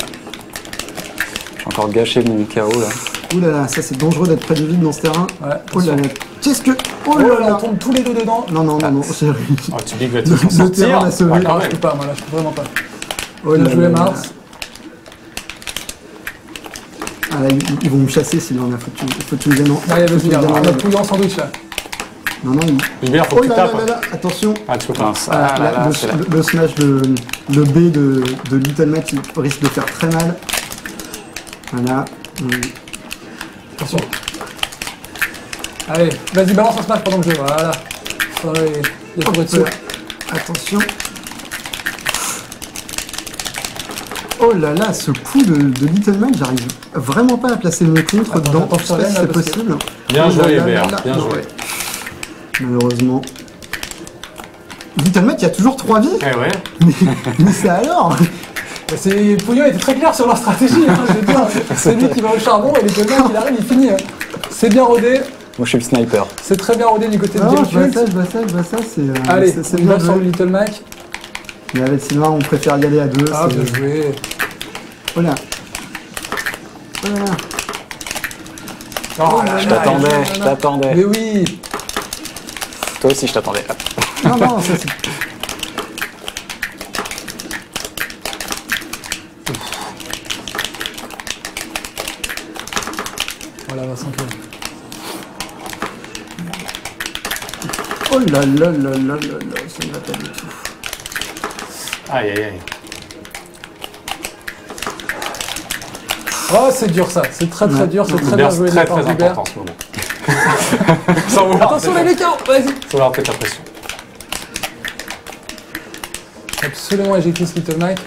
J'ai encore gâché mon KO là. Ouh là là, ça c'est dangereux d'être près du vide dans ce terrain. Ouais, Oh là là, qu'est-ce que. Oh oh là là là, là. on tombe tous les deux dedans. Non, non, non, non, j'ai réussi. Oh, tu dis que va te s'en Le sortir. terrain l'a sauvé. Ouais, quand Ah, je même. peux pas, moi là, je peux vraiment pas. Oh Bien là joué là. Mars. Ah là, ils vont me chasser, Sylvain. Faut que tu me viennes en. Allez, faut que tu vas-y, me viennes en- on a pouillé en sandwich là. Non, non, Hubert, faut Oh que tu là là tapes. là là, attention. Ah, tu peux pas. Mince. Voilà, Ah là là, le, c'est là. le smash, le B de Little Mac, il risque de faire très mal. Voilà. Attention. Allez, vas-y, balance un smash pendant que je. Voilà. Ouais, il y a trop de saut. Attention. Oh là là, ce coup de Little Mac, j'arrive vraiment pas à placer mon contre Attends, dedans. j'attends Je sais pas que si ça c'est vienne, là, parce que- possible. Bien Oh là joué, là Hubert, là là. bien Non, joué. ouais. Malheureusement. Little Mac, il y a toujours 3 vies. Eh ouais. Mais c'est alors. Pouillot était très clair sur leur stratégie, hein, je veux dire. C'est lui qui va au charbon et les deux mecs, il arrive, il finit. C'est bien rodé, Moi je suis le sniper. c'est très bien rodé du côté de Non, je vois Gamecult. ça, je vois ça, je vois ça. C'est Allez, c'est on bien va sur le joué. Little Mac. Mais avec Sylvain, on préfère y aller à 2. Ah, bien joué. Oh là. Oh là là. Oh là Je là, t'attendais, là là. je t'attendais. Mais oui. Toi aussi je t'attendais. Hop. Non, non, ça c'est. Voilà, Vincent Claude. Oh là là là là là là, ça ne va pas du tout. Aïe, aïe, aïe. Oh, c'est dur ça, c'est très très dur, c'est très bien Hubert, joué c'est de la très part très d'Hubert. important en ce moment. Sans vouloir. Attention les mécans, vas-y. Sans vouloir peut-être la pression. Absolument éjecter ce Little Mac.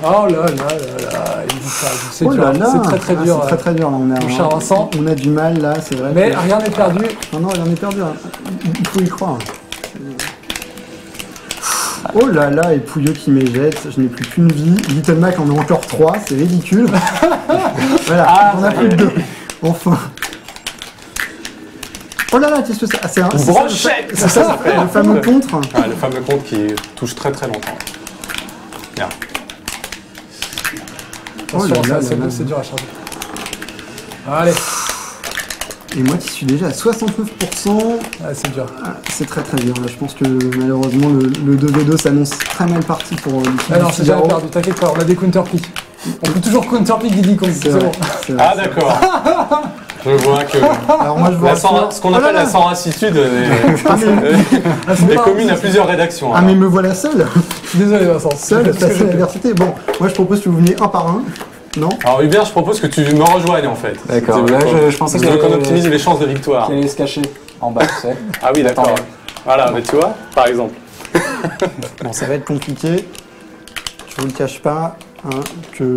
Oh là là là là, il dit ça, c'est Oh dur, là là. c'est très très Ah, dur. c'est très très dur là, mon cher Vincent. on a du mal là, c'est vrai. Mais que- rien n'est perdu. Non, non, rien n'est perdu. Hein. Il faut y croire. Oh là là, et Pouillot qui m'éjette, je n'ai plus qu'une vie. Little Mac en a encore 3, c'est ridicule. Voilà, Ah, on a ça plus y que est. 2. Enfin. Oh là là, qu'est-ce que c'est? Ah, c'est un. c'est ça, Brochette. C'est ça, le fameux contre. Ah, le fameux compte qui touche très très longtemps. Bien. Attention, Oh là ça, là c'est là là. c'est dur à charger. Allez, Et moi qui suis déjà à 69%, ah, c'est dur. ah, c'est très très dur. Là, je pense que malheureusement le 2v2 s'annonce très mal parti pour Ah non, c'est jamais perdu, t'inquiète pas, on a des counterpicks. On peut toujours counterpick Diddy Kong, c'est vrai, bon. c'est vrai. Ah d'accord. Je vois que Alors moi je vous rassure. ce qu'on appelle la sans-racitude Ah, c'est est pas- commune à plusieurs rédactions. Ah alors. mais me voilà seul. Je suis désolé Vincent. Seul Parce que face à l'adversité. Bon, moi je propose que vous veniez un par un. Non? Alors Hubert, je propose que tu me rejoignes en fait. D'accord. C'était Là, pour- je pensais je qu'il veux qu'on allait- optimise les chances de victoire. Qui allait se cacher en bas, tu sais. Ah oui, d'accord. Attends. Voilà, mais tu vois, par exemple. Bon, ça va être compliqué. Je vous le cache pas. Hein, que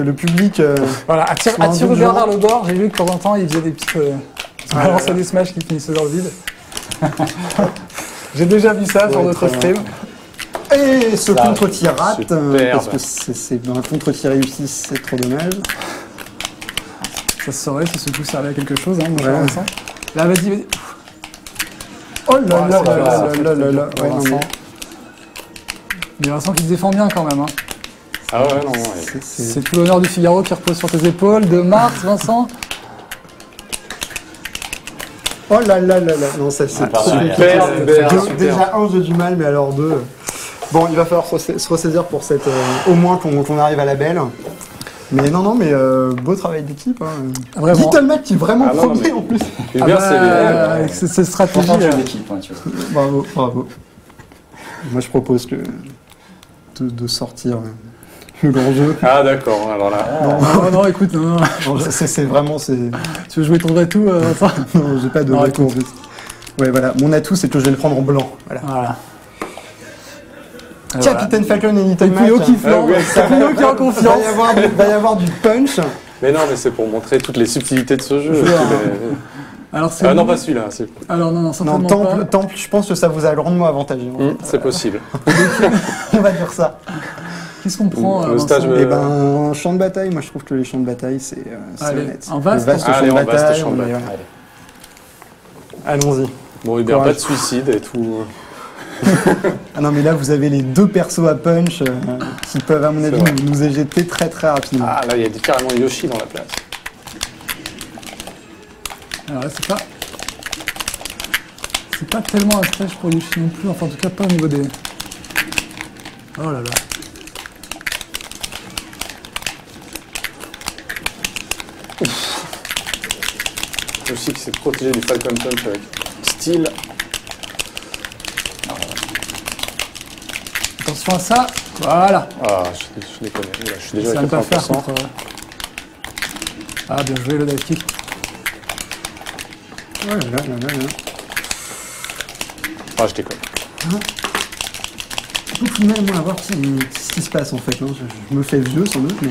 le public. Voilà, attire Soit Hubert indulgent. vers le bord. J'ai vu que de temps en temps, il faisait des petites. Il balançait des smash qui finissaient dans le vide. J'ai déjà vu ça sur Ouais, notre très stream. Et ce Ça, contre-tir rate. superbe. Parce que c'est un contre-tir réussi, c'est trop dommage. Ça se saurait si ce coup servait à quelque chose, hein, mon cher Ouais. Vincent. Là, vas-y. Oh là là c'est là dur, là ça, là c'est là dur là là. pour Ouais, non, Vincent. Mais Vincent qui se défend bien quand même. Hein. Ah ouais, non, ouais. C'est tout l'honneur du Figaro qui repose sur tes épaules. De Mars, Vincent. Oh là là là là. Non, ça c'est Ah, trop super, compliqué. super, Deux- super. Déjà un, j'ai du mal, mais alors deux. Bon, il va falloir se ressaisir pour cette. Au moins qu'on arrive à la belle. Mais non, mais beau travail d'équipe. Hein. Vraiment. Little Mac qui est vraiment Ah non, premier mais- en plus. Hubert, c'est avec cette stratégie. Pourtant, tu es d'équipe, hein, tu vois. Bravo, bravo. Moi, je propose de sortir le grand jeu. Ah d'accord, alors là. Non, écoute, non. Non, c'est vraiment. Tu veux jouer ton vrai tout, Vincent? Non, j'ai pas de Non, retour. Ouais, voilà. Mon atout, c'est que je vais le prendre en blanc. Voilà. Voilà. Capitaine Falcon et Little Et Mac. Puyo qui flambe, ouais. Puyo qui est en confiance. Va y avoir du punch. Mais non, mais c'est pour montrer toutes les subtilités de ce jeu. Je vois. Ah Alors, c'est non, bon. pas celui-là. c'est- Alors, non, Non, certainement pas. Temple, je pense que ça vous a grandement avantagé. En fait. C'est possible. On va dire ça. Qu'est-ce qu'on prend, Le Vincent stage me- Et ben, champ de bataille, moi je trouve que les champs de bataille, c'est Allez, honnête. un vaste. Le vaste Allez, champ de en vaste bataille. champ de on est- bataille. Allons-y. Bon, Hubert, Courage. pas de suicide et tout. Ah non, mais là, vous avez les deux persos à punch qui peuvent, à mon C'est avis, vrai. nous éjecter très très rapidement. Ah, là, il y a carrément Yoshi dans la place. Alors là, c'est pas tellement un stage pour Yoshi non plus, enfin en tout cas pas au niveau des... Oh là là. Yoshi qui s'est protégé du Falcon Punch avec style. Attention à ça. Voilà. Ah, je les connais. Oula, je suis déjà Ça à va pas le faire 80%. contre... Ah, bien joué le dive kick. Ouais, là. Ah, je déconne. J'ai beaucoup de mal, moi, à voir ce qui se passe en fait. Hein. Je me fais vieux sans doute, mais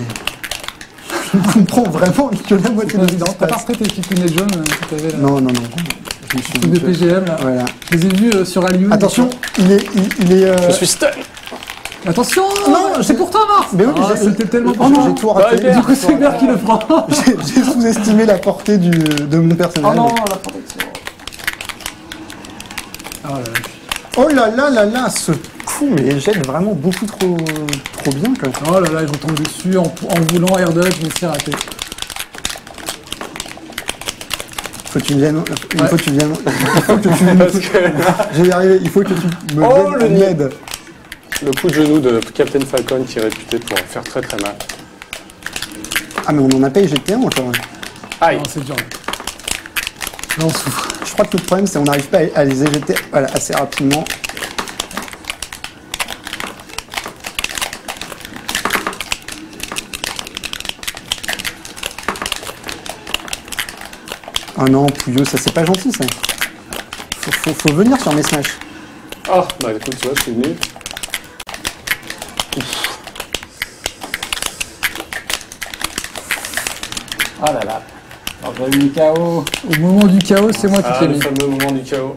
je comprends vraiment que la moitié C'est de pas ce qui évident. se T'as pas passe. refait tes Kikune John que t'avais là. Non. Je me suis Truc de PGM là. Voilà. Je les ai vus sur Alioun. Attention, il est. Je suis stun. Attention. Non, c'est pour toi, Mars. Mais oui, Ah, j'ai- c'était tellement j'ai- pour moi. j'ai tout raté. Hubert. Du coup, c'est Hubert qui le prend. J'ai sous-estimé la portée de mon personnage. Oh non, la protection. Oh là là. Oh là là, ce coup, mais il jette vraiment beaucoup trop bien quand même. Oh là là, je retombe dessus en voulant air dodge, mais c'est raté. Faut que tu viennes. Il Ouais. faut que tu viennes. Il faut que tu Parce que Je vais y arriver. Il faut que tu me Oh, viennes le en nid. aide. le coup de genou de Captain Falcon qui est réputé pour faire très très mal. Ah, mais on en a pas éjecté un encore. Aïe. Non, c'est dur. Là, on souffre. Je crois que le problème, c'est qu'on n'arrive pas à les éjecter assez rapidement. Ah non, Pouillot, ça c'est pas gentil ça. Faut venir sur mes smash. Ah, bah écoute, tu vois, je suis venu. Oh là là. Alors j'ai eu le KO. Au moment du chaos, c'est moi qui Ah, t'ai le mis. fameux moment du chaos.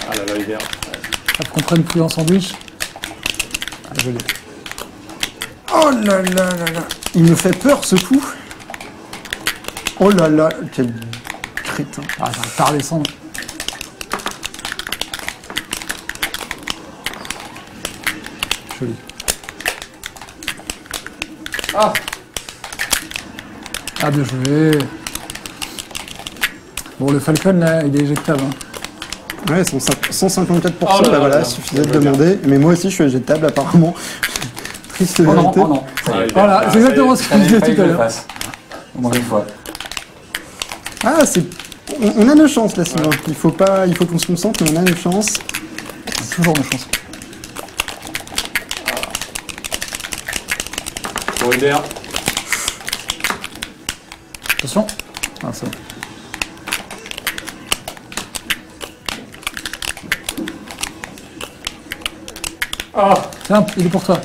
Ah là là, Hubert. Hop, qu'on prenne plus en sandwich. Ah, joli. Oh là là là là. Il me fait peur ce coup. Oh là là, quel crétin. Ah, j'arrive pas à redescendre. Joli. Ah, Ah, bien joué. Bon, le Falcon, là, il est éjectable. Hein. Ouais, 154%, Oh là bah là voilà, là. suffisait de Bien. demander. Mais moi aussi, je suis éjectable apparemment. Triste Oh non, vérité. oh non. Ah, Voilà, c'est exactement ce que je disais tout à l'heure. Au moins une fois. Ah, on a nos chances là, Sylvain. Il faut qu'on se concentre, mais on a nos chances. Toujours nos chances. Pour Hubert. Attention. Ah, c'est bon. Ah, Tiens, il est pour toi.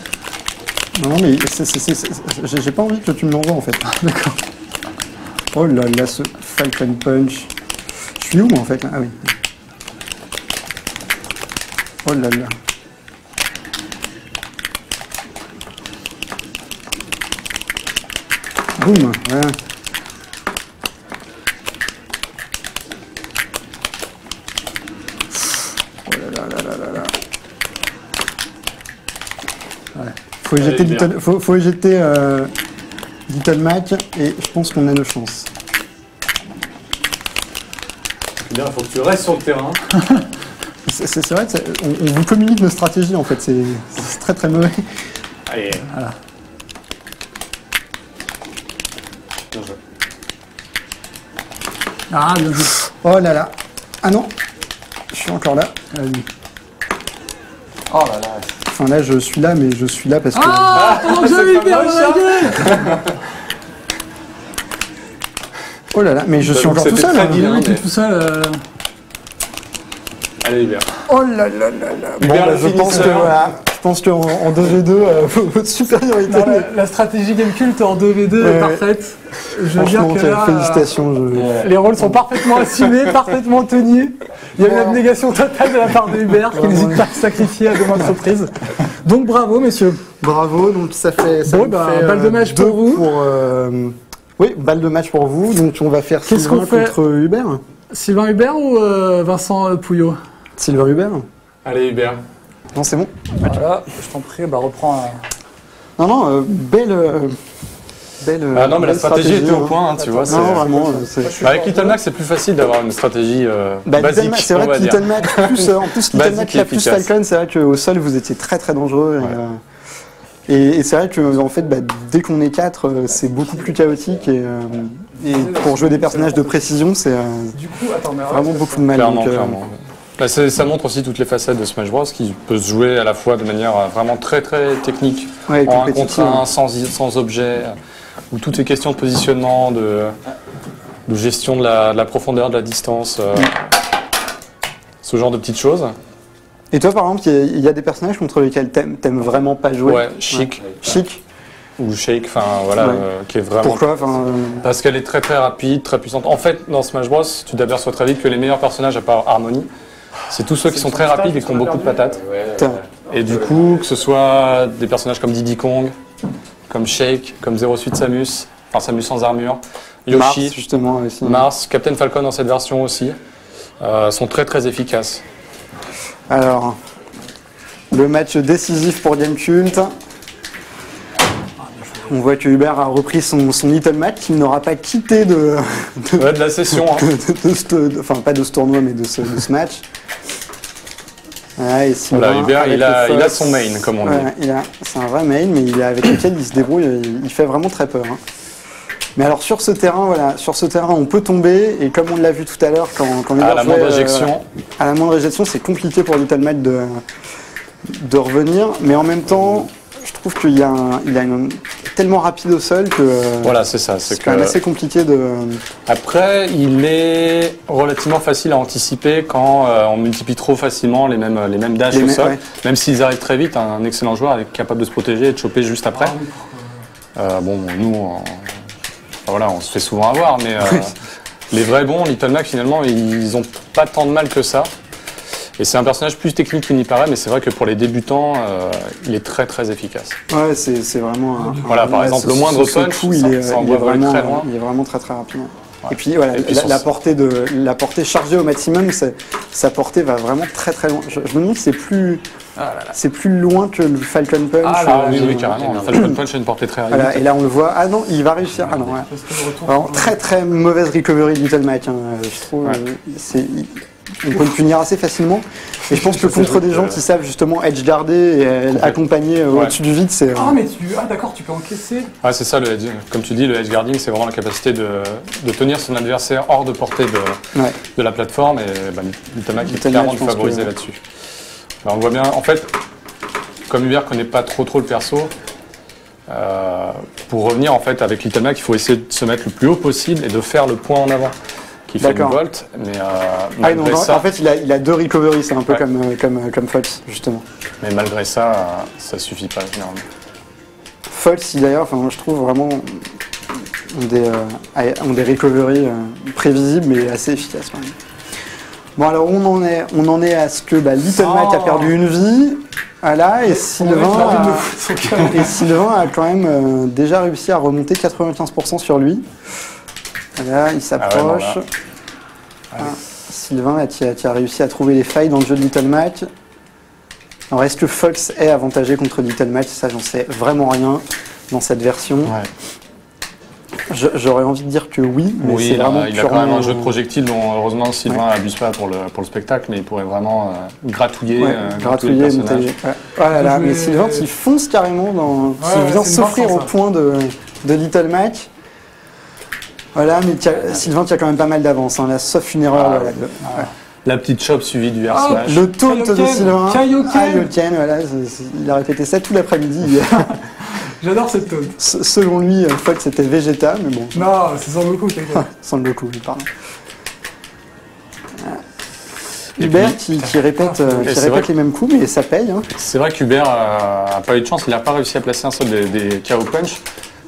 Non, mais j'ai pas envie que tu me l'envoies en fait. D'accord. Oh là là, ce Falcon Punch. Je suis où moi en fait là? Ah oui. Oh là là. Boum, voilà. Oh là là là là là là. Ouais. Faut éjeter, Allez, bien. faut éjeter Little Mac et je pense qu'on a nos chances. Hubert, il faut que tu restes sur le terrain. C'est vrai, on vous communique nos stratégies en fait, c'est très très mauvais. Allez. Voilà. Bien joué. Ah, bien joué. Oh là là. Ah non, je suis encore là. Vas-y. Oh là là. Enfin là, je suis là, mais je suis là parce que... Ah, pendant que j'avais c'est hyper pas dans moche, la hein. gueule. Oh là là, mais je suis J'avoue encore que tout c'était seul. très hein. bien. Oui, t'es mais- tout seul. Allez, Hubert. Oh là là là là. Bon, Hubert, bah, le je pense que finisseur. voilà, je pense qu'en 2v2, votre supériorité. Non, la stratégie Gamecult en 2v2 Ouais, est parfaite. Je veux dire Franchement, que là, félicitations. les rôles sont parfaitement assumés, parfaitement tenus. Il y a une abnégation totale de la part de Hubert qui n'hésite pas à se sacrifier à deux maintes reprises. Donc bravo, messieurs. Bravo, donc ça fait... Bon, bah, balle de match pour deux vous. Oui, balle de match pour vous, donc on va faire Qu'est-ce Sylvain qu'on fait contre Hubert. Sylvain Hubert ou Vincent Pouillot? Sylvain Hubert. Allez, Hubert. Non, c'est bon. Voilà, je t'en prie, bah reprends. Non, non, belle... Ah non, mais la belle stratégie était au hein. point, hein, tu vois. Non, vraiment, c'est... Bah, avec Little Mac, c'est plus facile d'avoir une stratégie Bah, basique, Little Mac, c'est vrai on va que dire. Little Mac, en plus Little Basique Mac, et la plus efficace. Falcon, c'est vrai qu'au sol, vous étiez très très dangereux. Et c'est vrai que en fait, bah, dès qu'on est 4, c'est beaucoup plus chaotique. Et pour jouer des personnages de précision, c'est Du coup, attends, mais vraiment beaucoup de mal. Clairement, donc, clairement. Bah, ça montre aussi toutes les facettes de Smash Bros. Qui peut se jouer à la fois de manière vraiment très très technique, ouais, en un compétitif. contre un, sans objet, où tout est question de positionnement, de gestion de la profondeur, de la distance, ce genre de petites choses. Et toi, par exemple, il y a des personnages contre lesquels t'aimes vraiment pas jouer. Ouais, Chic Chic. ou Shake, enfin voilà, Ouais. qui est vraiment... Pourquoi enfin, Parce qu'elle est très très rapide, très puissante. En fait, dans Smash Bros, tu t'aperçois très vite que les meilleurs personnages, à part Harmony, c'est tous ceux qui sont très rapides et qui ont beaucoup de patates. putain. Et du coup, que ce soit des personnages comme Diddy Kong, comme Shake, comme Zero Suite Samus, enfin Samus sans armure, Mars, Yoshi, justement, aussi. Mars, Captain Falcon dans cette version aussi, sont très très efficaces. Alors, le match décisif pour Gamecult. On voit que Hubert a repris son Little Mac, qu'il n'aura pas quitté de Ouais, de la session. Hein. enfin pas de ce tournoi, mais de ce match. Voilà, et Sylvain, Voilà, Hubert, avec il le a Fox. son main, comme on dit. Ouais, c'est un vrai main, mais avec lequel il se débrouille, il fait vraiment très peur. Hein. Mais alors sur ce terrain, voilà, sur ce terrain, on peut tomber, et comme on l'a vu tout à l'heure, quand À Hubert la jouait, moindre éjection. voilà, à la moindre éjection, c'est compliqué pour Little Mac de revenir, mais en même temps, je trouve qu'il y a tellement rapide au sol que Voilà, c'est ça. c'est quand même assez compliqué de... Après, il est relativement facile à anticiper quand on multiplie trop facilement les mêmes dashs au sol. Ouais. Même s'ils arrivent très vite, un excellent joueur est capable de se protéger et de choper juste après. Bon, nous, voilà, on se fait souvent avoir, mais les vrais bons, Little Mac, finalement, ils ont pas tant de mal que ça. Et c'est un personnage plus technique qu'il n'y paraît, mais c'est vrai que pour les débutants, il est très très efficace. Ouais, c'est vraiment un... Voilà, par exemple, le moindre punch, coup, ça envoie vraiment très loin. Il est vraiment très très rapide. Et puis voilà, Et puis la portée chargée au maximum, sa portée va vraiment très très loin. Je me demande si c'est plus C'est plus loin que le Falcon Punch. Ah oui, carrément. Le Falcon Punch a une portée très Voilà, réduite. et là on le voit. Ah non, il va réussir. Ah non, ouais. Vraiment, très très mauvaise recovery de Little Mac. Je trouve on peut le punir assez facilement. Et je pense que contre des gens qui savent justement edge garder et accompagner au-dessus du vide, c'est. Ah, mais d'accord, tu peux encaisser. Ouais, c'est ça le edge. Comme tu dis, le edge guarding, c'est vraiment la capacité de tenir son adversaire hors de portée de la plateforme. Et Little Mac est clairement favorisé là-dessus. On le voit bien. En fait, comme Hubert connaît pas trop le perso, pour revenir en fait avec Little Mac, il faut essayer de se mettre le plus haut possible et de faire le point en avant. Qui fait du volt, mais malgré ça... En fait, il a 2 recoveries, c'est un peu comme Fox, justement. Mais malgré ça, ça suffit pas, généralement. Fox, d'ailleurs, je trouve vraiment ont des recoveries prévisibles, mais assez efficaces, quand même. Bon, alors, on en est à ce que Little Mac a perdu une vie, voilà, et Sylvain a quand même déjà réussi à remonter 95% sur lui. Là, il s'approche. Sylvain qui a réussi à trouver les failles dans le jeu de Little Mac. Alors, est-ce que Fox est avantagé contre Little Mac? Ça, j'en sais vraiment rien dans cette version. J'aurais envie de dire que oui, mais c'est vraiment il a quand même un jeu de projectiles dont heureusement Sylvain n'abuse pas pour le spectacle, mais il pourrait vraiment gratouiller le personnage. Voilà, mais Sylvain qui fonce carrément qui vient s'offrir au point de Little Mac. Voilà, mais Sylvain qui a quand même pas mal d'avance, là, sauf une erreur. La petite chop suivie du air smash. Le taunt de Sylvain. Kaioken, voilà, il a répété ça tout l'après-midi. J'adore cette taunt. Selon lui, Fox c'était Vegeta, mais bon. Non, c'est Son Goku, Son Goku, pardon. Hubert qui répète les mêmes coups, mais ça paye. C'est vrai qu'Hubert n'a pas eu de chance, il n'a pas réussi à placer un seul des KO Punch.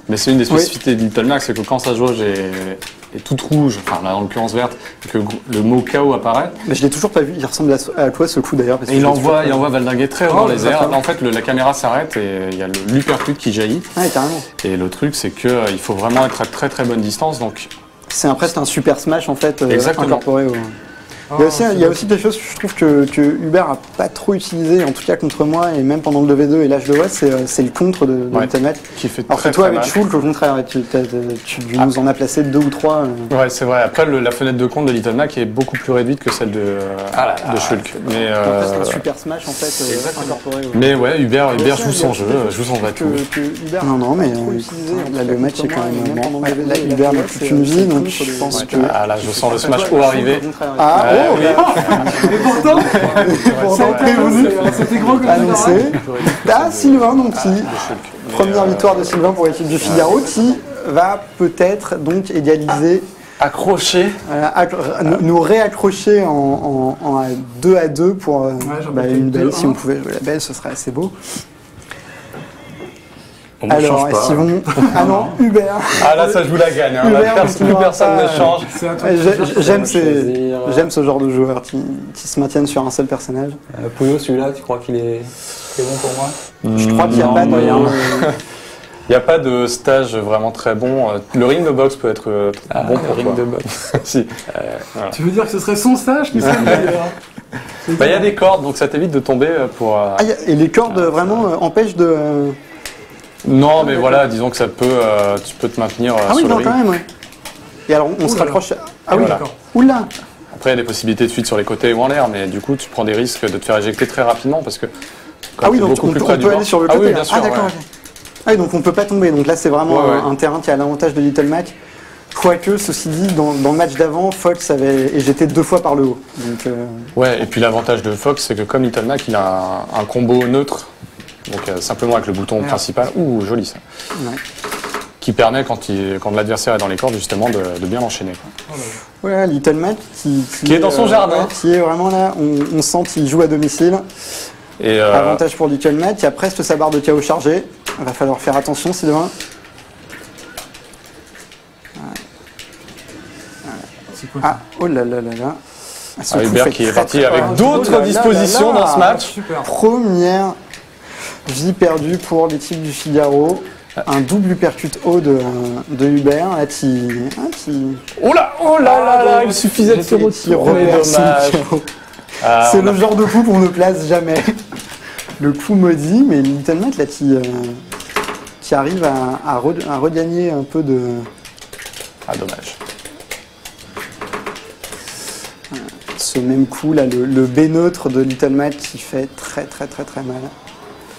Mais c'est une des spécificités de Little Mac, c'est que quand sa jauge est toute rouge, enfin là en l'occurrence verte, et que le mot KO apparaît. Mais je l'ai toujours pas vu, il ressemble à quoi ce coup d'ailleurs? Il envoie valdinguer très haut dans les airs. Là, en fait, la caméra s'arrête et il y a l'uppercut qui jaillit. Ouais, carrément. Et le truc, c'est qu'il faut vraiment être à très très bonne distance. Donc c'est presque un super smash en fait, incorporé au. Il y a aussi des choses que je trouve que Hubert a pas trop utilisé, en tout cas contre moi, et même pendant le 2v2 et l'âge de West, c'est le contre de Little Mac. Qui fait alors que toi, avec Shulk, au contraire, tu nous en as placé 2 ou 3. Ouais, c'est vrai. Après, la fenêtre de contre de Little Mac est beaucoup plus réduite que celle de Shulk. Mais c'est un super smash en fait, incorporé. Mais ouais, Hubert joue son jeu, joue son vrai tour. Non, mais là, le match est quand même bon. Là, Hubert n'a plus qu'une vie, donc je pense que. Ah là, je sens le smash haut arriver. Oui. Et pourtant, c'était gros comme annoncé. Sylvain, donc première victoire de Sylvain pour l'équipe du Figaro, qui va peut-être donc égaliser, nous réaccrocher en 2-2 pour une belle. Si on pouvait jouer la belle, ce serait assez beau. Alors, Simon. Ah non, Hubert. Ah là, ça joue la gagne. Plus personne ne change. J'aime ce genre de joueurs qui se maintiennent sur un seul personnage. Puyo, celui-là, tu crois qu'il est bon pour moi? Je crois qu'il n'y a pas de. Il n'y a pas de stage vraiment très bon. Le ring de boxe peut être bon pour le ring de boxe. Si. Tu veux dire que ce serait son stage qui serait il y a des cordes, donc ça t'évite de tomber pour. Et les cordes vraiment empêchent de. Non, mais voilà, disons que ça peut, tu peux te maintenir sur le ring. Quand même, ouais. Et alors, on se raccroche. Ah oui, d'accord. Oula. Après, il y a des possibilités de fuite sur les côtés ou en l'air, mais du coup, tu prends des risques de te faire éjecter très rapidement parce que. Donc on peut aller sur le côté. Ah oui, bien sûr. D'accord. Ah oui, donc on peut pas tomber. Donc là, c'est vraiment un terrain qui a l'avantage de Little Mac. Quoique, ceci dit, dans le match d'avant, Fox avait éjecté 2 fois par le haut. Donc, ouais, et puis l'avantage de Fox, c'est que comme Little Mac, il a un combo neutre. Donc simplement avec le bouton principal, joli ça, qui permet quand l'adversaire est dans les cordes justement de bien enchaîner. Voilà, Little Mac qui est dans son jardin, qui est vraiment là, on sent qu'il joue à domicile. Et avantage pour Little Mac qui a presque sa barre de KO chargée. Il va falloir faire attention Sylvain. Oh là là là là. Hubert qui est parti avec d'autres dispositions dans ce match. Première vie perdue pour l'équipe du Figaro. Un double uppercut haut de Hubert. Là, Oh là là, il suffisait de se retirer. C'est le genre de coup qu'on ne place jamais. le coup maudit, mais Little Mac là qui arrive à regagner un peu de... Ah, dommage. Ce même coup là, le B neutre de Little Mac qui fait très mal.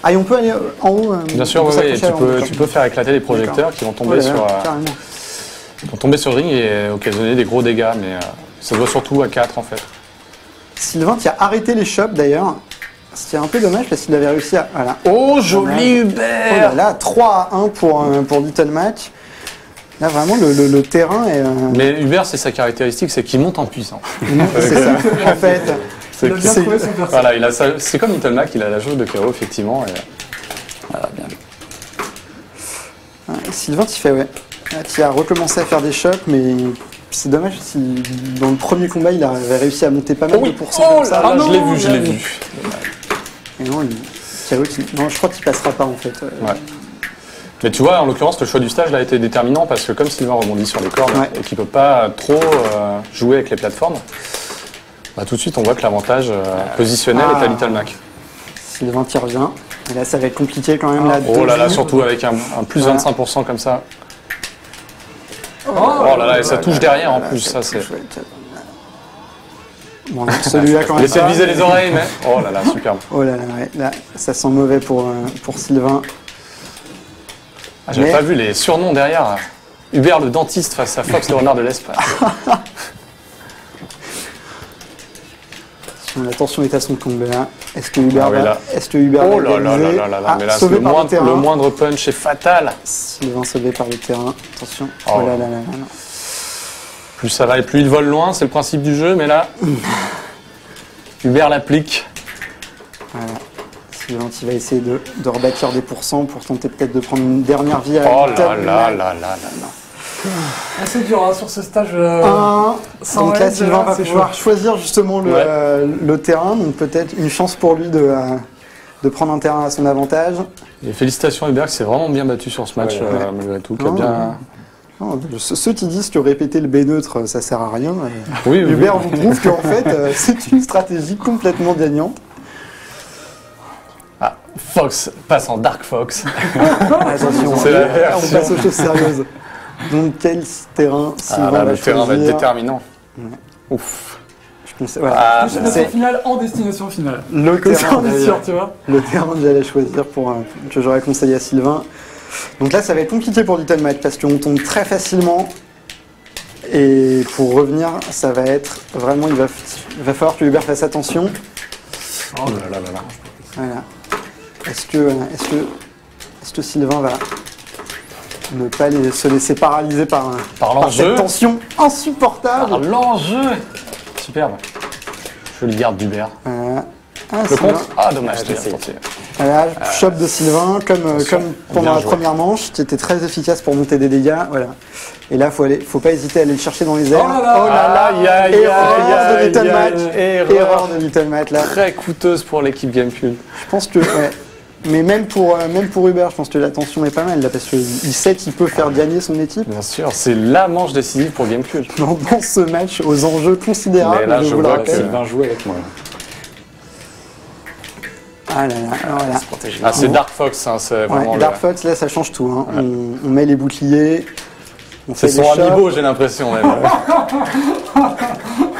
Ah, et on peut aller en haut. Bien sûr, on peut oui, s'approcher avant, tu peux faire éclater les projecteurs qui vont tomber, carrément. qui vont tomber sur le ring et occasionner des gros dégâts, mais ça se voit surtout à 4 en fait. Sylvain qui a arrêté les shops d'ailleurs, ce qui est un peu dommage parce qu'il avait réussi à... Voilà. Oh, joli Oh Hubert! là là, 3-1 pour Little Mac. Là vraiment le terrain est... Mais Hubert, c'est sa caractéristique, c'est qu'il monte en puissance. c'est ça, en fait. Il a bien c'est- trouvé son perso. Voilà, c'est comme Little Mac, il a la jauge de KO effectivement. Et... Voilà, bien vu. Sylvain qui fait ouais. Qui a recommencé à faire des chocs, mais c'est dommage si dans le premier combat il avait réussi à monter pas mal de pourcents comme ça. je l'ai vu, je l'ai non. vu. Et non, non, je crois qu'il passera pas en fait. Ouais. Mais tu vois, en l'occurrence, le choix du stage là, a été déterminant parce que comme Sylvain rebondit sur les cordes Ouais. et qu'il ne peut pas trop jouer avec les plateformes, bah, tout de suite on voit que l'avantage positionnel est à Little Mac. Sylvain qui revient. Et là ça va être compliqué quand même. Là, Oh là là, deux- surtout avec un plus Voilà. 25% comme ça. Oh Oh là là, et ça touche derrière en Voilà, plus, ça c'est... touche, ouais. Bon, celui-là quand même. Laissez pas. viser les oreilles, mais... Oh là là, superbe. Oh là là, ouais, là ça sent mauvais pour Sylvain. Ah, j'avais Mais- pas vu les surnoms derrière. Hubert le dentiste face à Fox le renard de l'espace. La tension est à son comble là. Est-ce que Hubert Ah oui, va, là. est-ce que Hubert Oh va là là là égaliser là là là, Ah, mais là, sauvé le par le terrain. moindre punch est fatal. Sylvain sauvé par le terrain. Attention. Oh. Oh là là là là. Plus ça va et plus il vole loin, c'est le principe du jeu, mais là... Hubert l'applique. Voilà. Sylvain qui va essayer de rebâtir des pourcents pour tenter peut-être de prendre une dernière vie à Oh Little là là Mac. là là là. Ah, c'est dur hein, sur ce stage. Sans Donc là, aide, Sylvain va c'est pouvoir choisir justement le terrain. Donc peut-être une chance pour lui de prendre un terrain à son avantage. Et félicitations Hubert, qui s'est vraiment bien battu sur ce match, Ouais. malgré tout. Qui a Non, bien... Non, ceux qui disent que répéter le B neutre, ça sert à rien. Oui, oui, Hubert oui. vous prouve qu'en fait, c'est une stratégie complètement gagnante. Ah, Fox passe en Dark Fox. Attention, C'est la on version. passe aux choses sérieuses. Donc quel terrain Sylvain Ah là, va le terrain va être choisir. déterminant. Ouais. Ouf. Je pense, voilà. Ah, Destination c'est finale en destination finale. le Comme ça, terrain, on est sûr, tu vois. le terrain que j'allais choisir que j'aurais conseillé à Sylvain. Donc là, ça va être compliqué pour Little Mac parce qu'on tombe très facilement. Et pour revenir, ça va être vraiment, il va falloir que Hubert fasse attention. Oh là là là là. Voilà. Est-ce que Sylvain va ne pas se laisser paralyser par l'enjeu. cette tension insupportable? Ah, l'enjeu. Superbe. Jolie garde d'Hubert. Voilà. Ah, Le Sylvain. contre. Ah, dommage, Ah, je l'ai j'essaie. tenté. Voilà, shop de Sylvain, comme pendant Bien la joué. première manche, qui était très efficace pour monter des dégâts. Voilà. Et là, faut pas hésiter à aller le chercher dans les airs. Oh là là. Aïe, aïe, Erreur de aïe, Little aïe, Mac. aïe. Erreur de Little Mac là. Très coûteuse pour l'équipe Gamecube. Je pense que, ouais. Mais même pour Hubert, je pense que la tension est pas mal là, parce qu'il sait qu'il peut faire gagner son équipe Bien sûr, c'est la manche décisive pour Gamecube. dans ce match aux enjeux considérables. Mais là, je vous le vois rappelle. que- Sylvain joue avec moi. Ah là là, voilà. Ah, c'est Dark Fox, hein, c'est vraiment Ouais, le... Dark Fox, là, ça change tout. Hein. On met les boucliers. On C'est fait son des shots. amiibo, j'ai l'impression. même.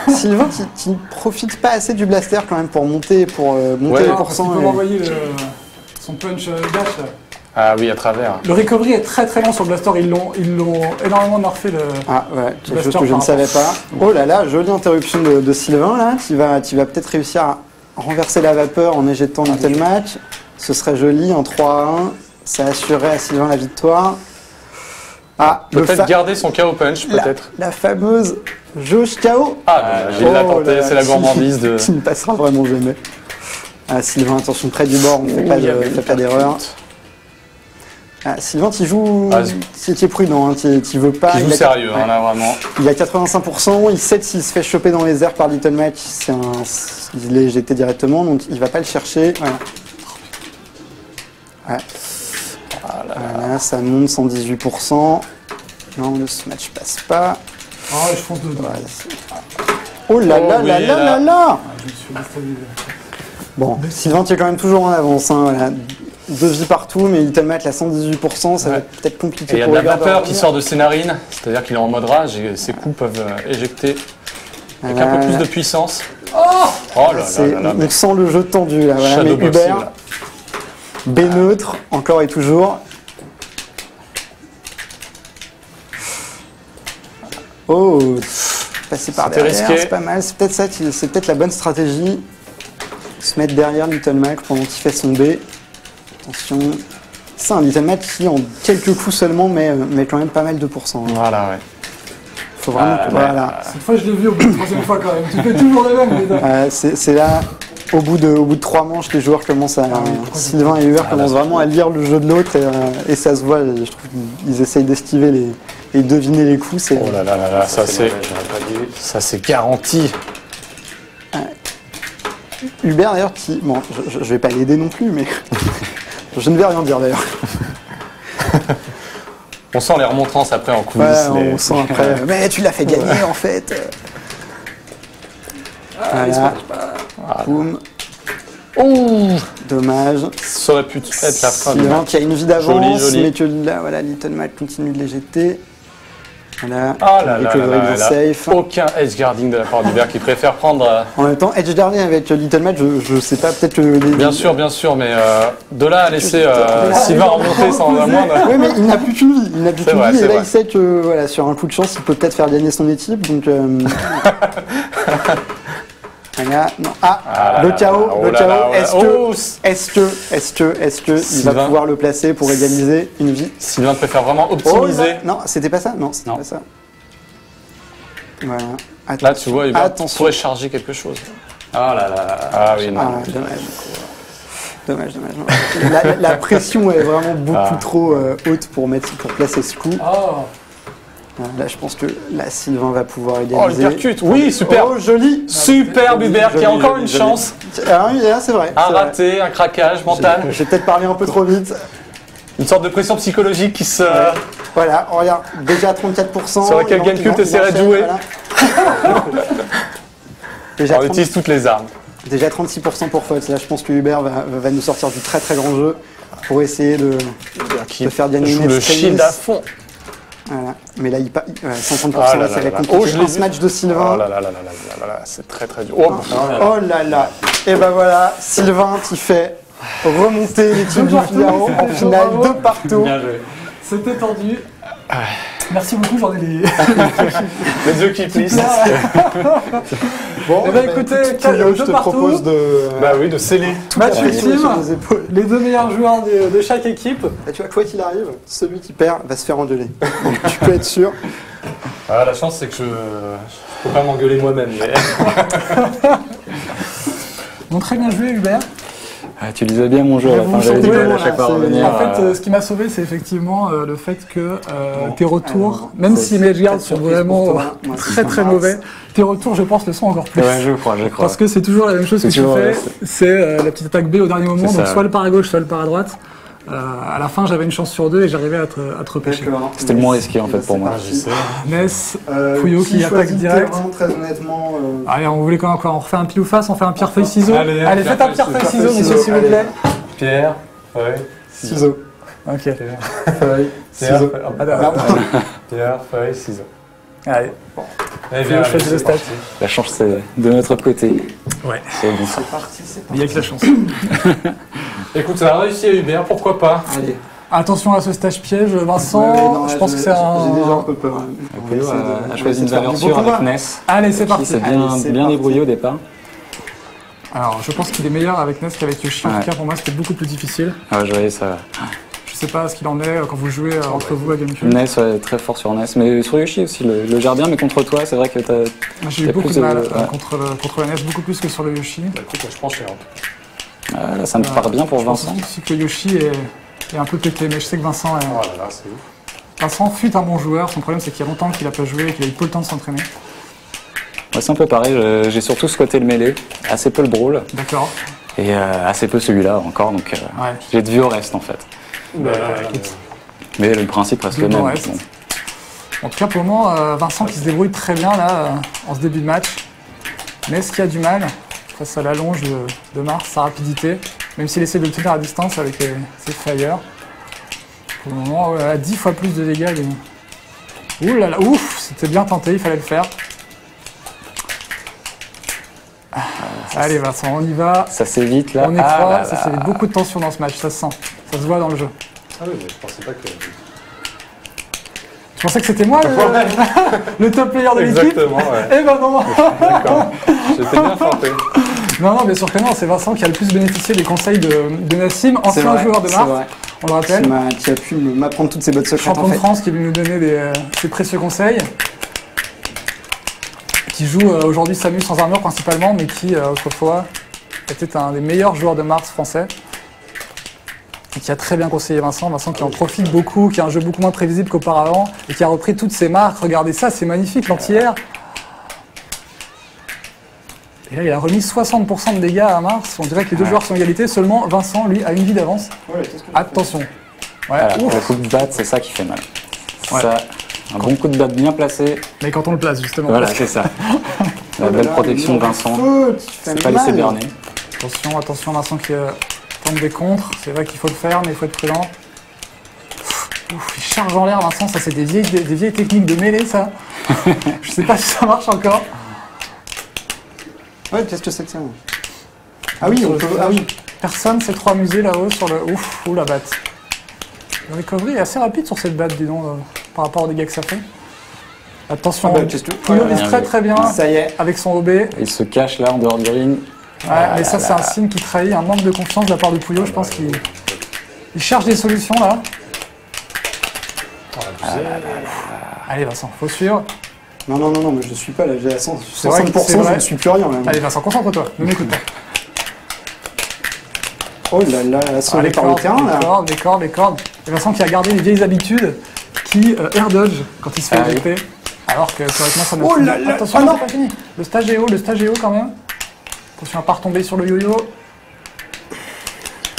Sylvain qui profite pas assez du blaster quand même pour monter Ouais. les Parce qu'il pourcents. peut et- m'envoyer son punch dash. Là. Ah oui, à travers. Le recovery est très très long sur le blaster. Ils l'ont énormément nerfé le. Ah ouais, quelque chose Blaster que je ne par savais pas. Oh là là, jolie interruption de Sylvain là, qui va peut-être réussir à renverser la vapeur en éjectant Little Mac. Ce serait joli en 3-1. Ça assurerait à Sylvain la victoire. Ah, Peut-être garder son KO punch, peut-être. la fameuse jauge KO. Ah, dommage, il l'a Oh tenté, là, c'est la gourmandise de... qui ne passera vraiment jamais. Ah, Sylvain, attention près du bord, on ne fait pas d'erreur. Ah, Sylvain, tu joues. Ah, Tu es prudent, hein, tu veux pas. Il joue a- sérieux, hein, là, vraiment. Il a 85%, il sait que s'il se fait choper dans les airs par Little Mac, il est éjecté directement, donc il va pas le chercher. Voilà. Ouais. Voilà, ça monte 118%. Non, le match passe pas. Ah, je fonce dedans. Voilà. Oh là Oh là oui, là là là. là là. Je me suis déstabilisé. Bon, Sylvain, tu es quand même toujours en avance. Hein, voilà. 2 vies partout, mais Little Mac, là, 118%, ça va être peut-être Et compliqué il y a pour de la le gars vapeur qui revenir. sort de ses narines, c'est-à-dire qu'il est en mode rage et ses coups peuvent éjecter avec un peu Voilà. plus de puissance. Oh Oh là C'est- là là là, on mais sent le jeu tendu, là. Voilà. Mais Shadowboxing, Hubert, là. B neutre, encore et toujours. Oh, passer par C'était derrière, risqué. c'est pas mal. C'est peut-être ça, c'est peut-être la bonne stratégie. Se mettre derrière Little Mac pendant qu'il fait son B. Attention. C'est un Little Mac qui, en quelques coups seulement, met quand même pas mal de pourcents. Hein. Voilà, ouais. Faut vraiment que, voilà. Cette fois, je l'ai vu au bout de la 3e fois quand même. Tu fais toujours le même, les deux. C'est là, au bout de 3 manches, les joueurs commencent à. Sylvain et Hubert commencent vraiment à lire le jeu de l'autre et ça se voit. Je trouve qu'ils essayent d'esquiver et deviner les coups. C'est Oh là là là là, ça c'est garanti. Hubert d'ailleurs qui. Bon, je vais pas l'aider non plus, mais je ne vais rien dire d'ailleurs. On sent les remontrances après en coulisses. Ouais, on sent après. Mais tu l'as fait gagner en fait. Voilà. Boum. Ouh, Dommage. ça aurait pu être la fin du Sylvain match. qui a une vie d'avance, Joli, joli. mais que là, voilà, Little Mac continue de les jeter. Voilà. Ah là là Recovery là de là, safe. aucun edge guarding de la part d'Hubert qui préfère prendre. En même temps, edge guarding avec Little Mac, je sais pas, peut-être que les. Bien sûr, mais de là à laisser Là, Sylvain remonter sans un moindre. Oui, mais il n'a plus qu'une vie. Il n'a plus C'est qu'une vrai, vie, c'est et là, vrai. il sait que voilà, sur un coup de chance, il peut peut-être faire gagner son équipe. Donc. Voilà, non. Ah là Le là KO, là, oh le là KO. là, oh là. Est-ce que il Sylvain. va pouvoir le placer pour égaliser une vie? Sylvain préfère vraiment Oh optimiser. là, non, c'était pas ça. Non, c'était Non. pas ça. Voilà. Là, tu vois, Hubert Attention. pourrait charger quelque chose. Ah là là. Ah oui, non. Ah, dommage. Dommage. La pression est vraiment beaucoup trop haute pour placer ce coup. Oh, Là, je pense que là, Sylvain va pouvoir Oh, le égaliser. percute. Oui, super. Oh, joli. Superbe Hubert qui a Joli, encore joli, une joli. chance. Ah oui, là, c'est vrai. Un c'est vrai. raté, un craquage mental. J'ai peut-être parlé un peu trop vite. Une sorte de pression psychologique qui se. Voilà, on regarde, déjà 34%. Sur laquelle il en- Gamecube il essaierait de enchaîne, jouer. voilà. déjà, On utilise toutes les armes. déjà 36% pour Fox. Là, je pense que Hubert va nous sortir du très très grand jeu pour essayer de Qui faire gagner joue une le extremis. shield à fond. Voilà. Mais là, 130%, Ah là là, là ça va là être là. compliqué. Oh, je l'ai Ce vu. match de Oh Sylvain. là là là là là là là, c'est très très dur. Oh, Oh là là. Et ben voilà, Sylvain qui fait remonter l'équipe du Figaro en finale de partout. Bien joué. c'était tendu. Merci beaucoup, j'en ai les. les yeux qui plissent. Bon, Eh ben, écoutez, Kyo, de je te partout. propose de. Bah oui, de sceller. Match Ouais, ultime. sur les épaules. Les deux meilleurs joueurs de chaque équipe. Bah, tu vois, quoi qu'il arrive, celui qui perd va se faire engueuler. Donc, tu peux être sûr. Ah, la chance, c'est que je peux pas m'engueuler moi-même. Mais... Donc très bien joué, Hubert. Ah, tu lisais bien mon jeu. Mais à la vous fin, vous j'avais sentez du mal comment, à chaque là, fois à c'est- revenir. En fait, ce qui m'a sauvé, c'est effectivement le fait que tes retours, même si mes gardes sont surprise vraiment pour toi. Moi, très c'est très sympa. mauvais, tes retours, je pense, le sont encore plus. Ouais, je crois. Parce que c'est toujours la même chose que C'est tu toujours, fais, ouais, c'est la petite attaque B au dernier moment, C'est donc ça. soit le part à gauche, soit le part à droite. À la fin, j'avais une chance sur deux et j'arrivais à te repêcher. C'était le moins risqué, en fait, pour moi. Ness, Fouillot qui attaque direct. Très honnêtement. Allez, on voulait quand même quoi? On refait un pile ou face, on fait un pierre feuille ciseaux. Allez, Allez, faites un pierre, pierre feuille feuille, ciseaux, messieurs, ciseaux, s'il vous allez. plaît. Pierre, ouais. Ciseaux. Ok. Feuille. Pierre, Ciseaux. Pierre, feuille, ciseaux. Allez, Allez, Fouillot choisit le stat. La chance, c'est de notre côté. Ouais, C'est bon. C'est parti, c'est il y parti. a que la chance. Écoute, ça a réussi à Hubert, pourquoi pas. Allez. Attention à ce stage piège, Vincent. Ouais, non, je là, pense que c'est J'ai déjà un un. peu peur. hein. On va Fouillot essayer de- a on va choisi essayer une de faire valeur du sûre bon avec combat. Ness. Allez, c'est Qui parti. s'est Allez, c'est bien parti. débrouillé au départ. Alors, je pense qu'il est meilleur avec Ness qu'avec Yoshi. En Ouais. tout cas, pour moi, c'était beaucoup plus difficile. Ah ouais, je voyais ça. Je sais pas ce qu'il en est quand vous jouez entre vous à GameCube. Ness, ouais, très fort sur Ness. Mais sur Yoshi aussi, le gère bien, mais contre toi, c'est vrai que t'as. J'ai eu t'as beaucoup plus de mal ouais. contre la NES, beaucoup plus que sur le Yoshi. Bah écoute, je prends cher. Ah, là, ça me part bien pour Je pense Vincent. aussi que le Yoshi est un peu pété, mais je sais que Vincent, Oh là là, c'est ouf. Vincent fut un bon joueur. Son problème, c'est qu'il y a longtemps qu'il a pas joué et qu'il a eu peu le temps de s'entraîner. Ouais, c'est un peu pareil, j'ai surtout squatté le mêlée, assez peu le brawl, D'accord. et assez peu celui-là encore, donc Ouais. j'ai de vieux au reste en fait. Bah, Mais le principe reste le Deux même. au reste. Bon. En tout cas, pour le moment, Vincent qui se débrouille très bien là en ce début de match. Ness qui a du mal. face à l'allonge de Mars, sa rapidité, même s'il essaie de le tenir à distance avec ses fires. Pour le moment, oh là là, 10 fois plus de dégâts. Ouh là là, ouf, c'était bien tenté, il fallait le faire. Allez Vincent, on y va. Ça s'évite là. On est trois, ça s'évite. Beaucoup de tension dans ce match, ça se sent. Ça se voit dans le jeu. Ah oui, mais je pensais pas que. Je pensais que c'était moi le top player de l'équipe. Exactement, ouais. Eh ben non. D'accord. J'étais bien frappé. Non, bien sûr que non, c'est Vincent qui a le plus bénéficié des conseils de Nassim, C'est ancien vrai, joueur de c'est Mars, vrai. on le rappelle. Qui a pu m'apprendre toutes ces bottes secrètes Champion en de fait. France qui est venu nous donner ses précieux conseils. Qui joue aujourd'hui Samu sans armure principalement, mais qui autrefois était un des meilleurs joueurs de Mars français. Et qui a très bien conseillé Vincent. Vincent qui en profite beaucoup, qui a un jeu beaucoup moins prévisible qu'auparavant, et qui a repris toutes ses marques. Regardez ça, c'est magnifique, l'anti-air. Et là, il a remis 60% de dégâts à Mars. On dirait que les deux joueurs sont égalité. Seulement, Vincent, lui, a une vie d'avance. Attention. Ouais, Voilà, ouf. le coup de batte, c'est ça qui fait mal. Ouais. Ça, un bon coup de batte bien placé. Mais quand on le place, justement. Voilà, c'est ça. La belle protection de Vincent. C'est pas laissé berner. Attention, attention, Vincent qui tente des contres. C'est vrai qu'il faut le faire, mais il faut être prudent. Ouf, il charge en l'air, Vincent. Ça, c'est des vieilles techniques de mêlée, ça. Je sais pas si ça marche encore. Ouais, qu'est-ce que c'est que ça? Ah oui, on peut. Ah oui. Personne s'est trop amusé là-haut sur le. Ouf, la batte. Le recovery est assez rapide sur cette batte, dis donc, par rapport aux dégâts que ça fait. Attention, Pouillot vise très bien Ça y est. avec son OB. Il se cache là en dehors du ring. Ouais, mais ça, c'est un signe qui trahit un manque de confiance de la part de Pouillot. Je pense qu'il cherche des solutions là. Allez, Vincent, faut suivre. Non, mais je ne suis pas là, j'ai à 100%, C'est vrai que c'est vrai. je ne suis plus rien même. Allez, Vincent, concentre-toi, ne m'écoute pas. Oh là là, sauvé par le terrain là. Les cordes. Et Vincent qui a gardé les vieilles habitudes, qui air dodge quand il se fait Ah oui. éjecter. Alors que théoriquement ça n'a Oh là là. Attention, Ah non. c'est pas fini. Le stage est haut quand même. Attention à pas retomber sur le yo-yo.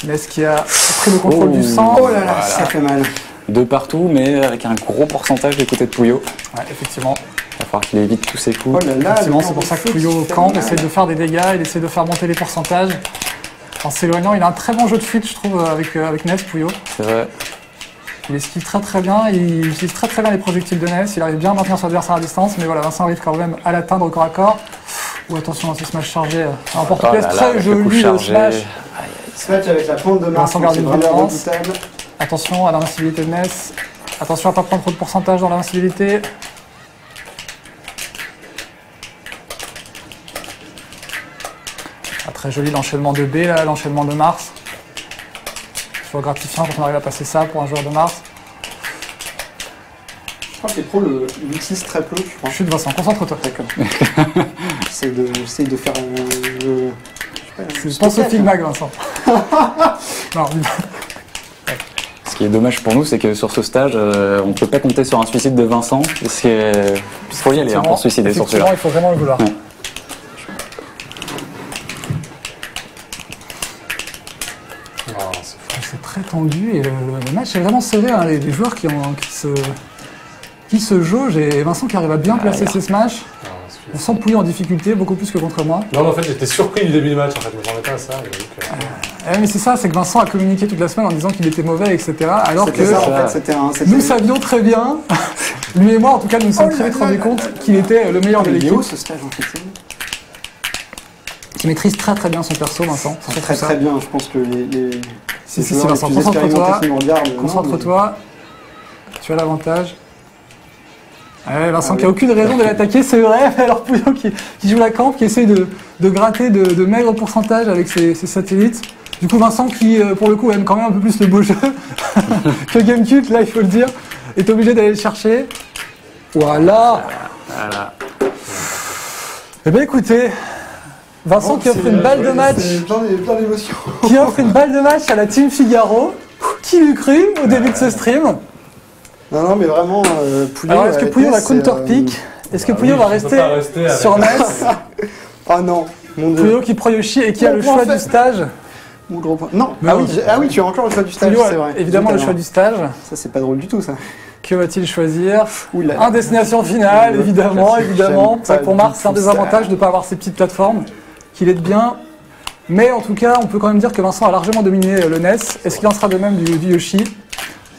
Ness qui a pris le contrôle du sang. Oh là là, ça fait mal. De partout, mais avec un gros pourcentage du côté de Pouillot. Ouais, effectivement. Il va falloir qu'il évite tous ses coups. Oh là là, Effectivement, le c'est pour ça que camp de Pouillot foot, campe, ça fait essaie de mal. faire des dégâts, il essaie de faire monter les pourcentages. En s'éloignant, il a un très bon jeu de fuite, je trouve, avec Ness, Pouillot. C'est vrai. Il esquive très bien, il utilise très bien les projectiles de Ness, il arrive bien à maintenir son adversaire à distance, mais voilà, Vincent arrive quand même à l'atteindre au corps à corps. Ou attention à ce smash chargé. Un porte-pièce Oh là là, très avec le coup joli, le chargé. smash. Ce match avec la pente de Mars, Vincent garde c'est une vraiment vigilance. redoutable. Attention à l'invincibilité de Ness. Attention à ne pas prendre trop de pourcentage dans l'invincibilité. Ah, très joli l'enchaînement de B, là, l'enchaînement de Mars. Toujours gratifiant quand on arrive à passer ça pour un joueur de Mars. Je crois que les pros l'utilisent très peu, je crois. Chute Vincent, concentre-toi. D'accord. J'essaie de faire Je pense au Figmag Vincent. Non, Ce qui est dommage pour nous, c'est que sur ce stage, on ne peut pas compter sur un suicide de Vincent. Parce qu'il faut y aller hein, pour se suicider sur effectivement, celui-là. il faut vraiment le vouloir. Ouais. C'est très tendu et le match est vraiment serré. Hein. Les joueurs qui se jaugent et Vincent qui arrive à bien placer ses smash. On sent Pouillot en difficulté, beaucoup plus que contre moi. Non, mais en fait, j'étais surpris du début du match. En fait, je m'attendais pas à ça. Et donc, Mais c'est ça, c'est que Vincent a communiqué toute la semaine en disant qu'il était mauvais, etc. Alors que C'était ça, en fait, c'était nous savions très bien, lui et moi en tout cas, nous nous sommes très vite rendus compte qu'il était le meilleur de Il est l'équipe. où ce stage en fait? Qui maîtrise très bien son perso, Vincent. C'est très bien, je pense que les Si, joueurs Vincent, les plus expérimentés concentre-toi. qui nous regardent, non, Concentre-toi. Tu as l'avantage. Ouais, Vincent Ah qui a oui. aucune raison de l'attaquer, c'est vrai. Alors Pouillot qui joue la camp, qui essaye de gratter de maigres pourcentages avec ses satellites. Du coup, Vincent qui, pour le coup, aime quand même un peu plus le beau jeu que Gamecube, là, il faut le dire, est obligé d'aller le chercher. Voilà. Eh bien, écoutez, Vincent qui offre une balle de match, C'est plein d'émotions. qui offre une balle de match à la Team Figaro. Qui l'eût cru au début de ce stream? Non, mais vraiment, Pouillot. Alors, est-ce que Pouillot va counter-pick? Est-ce que Pouillot va on peut rester pas rester avec- sur Ness? Oh non, mon dieu. Pouillot qui pro Yoshi et qui a Mon le point choix faible. du stage. Mon gros point. Non, Mais oui. oui, tu as encore le choix du stage, Pouillot c'est a vrai. évidemment le Zut, choix alors. du stage. Ça, c'est pas drôle du tout, ça. Que va-t-il choisir? Oula. Un destination finale, J'aime évidemment. C'est vrai que pour pas Mars, du c'est un tout des ça. avantages de ne pas avoir ces petites plateformes. qu'il est de bien. Mais en tout cas, on peut quand même dire que Vincent a largement dominé le NES. Est-ce qu'il en sera de même du Yoshi?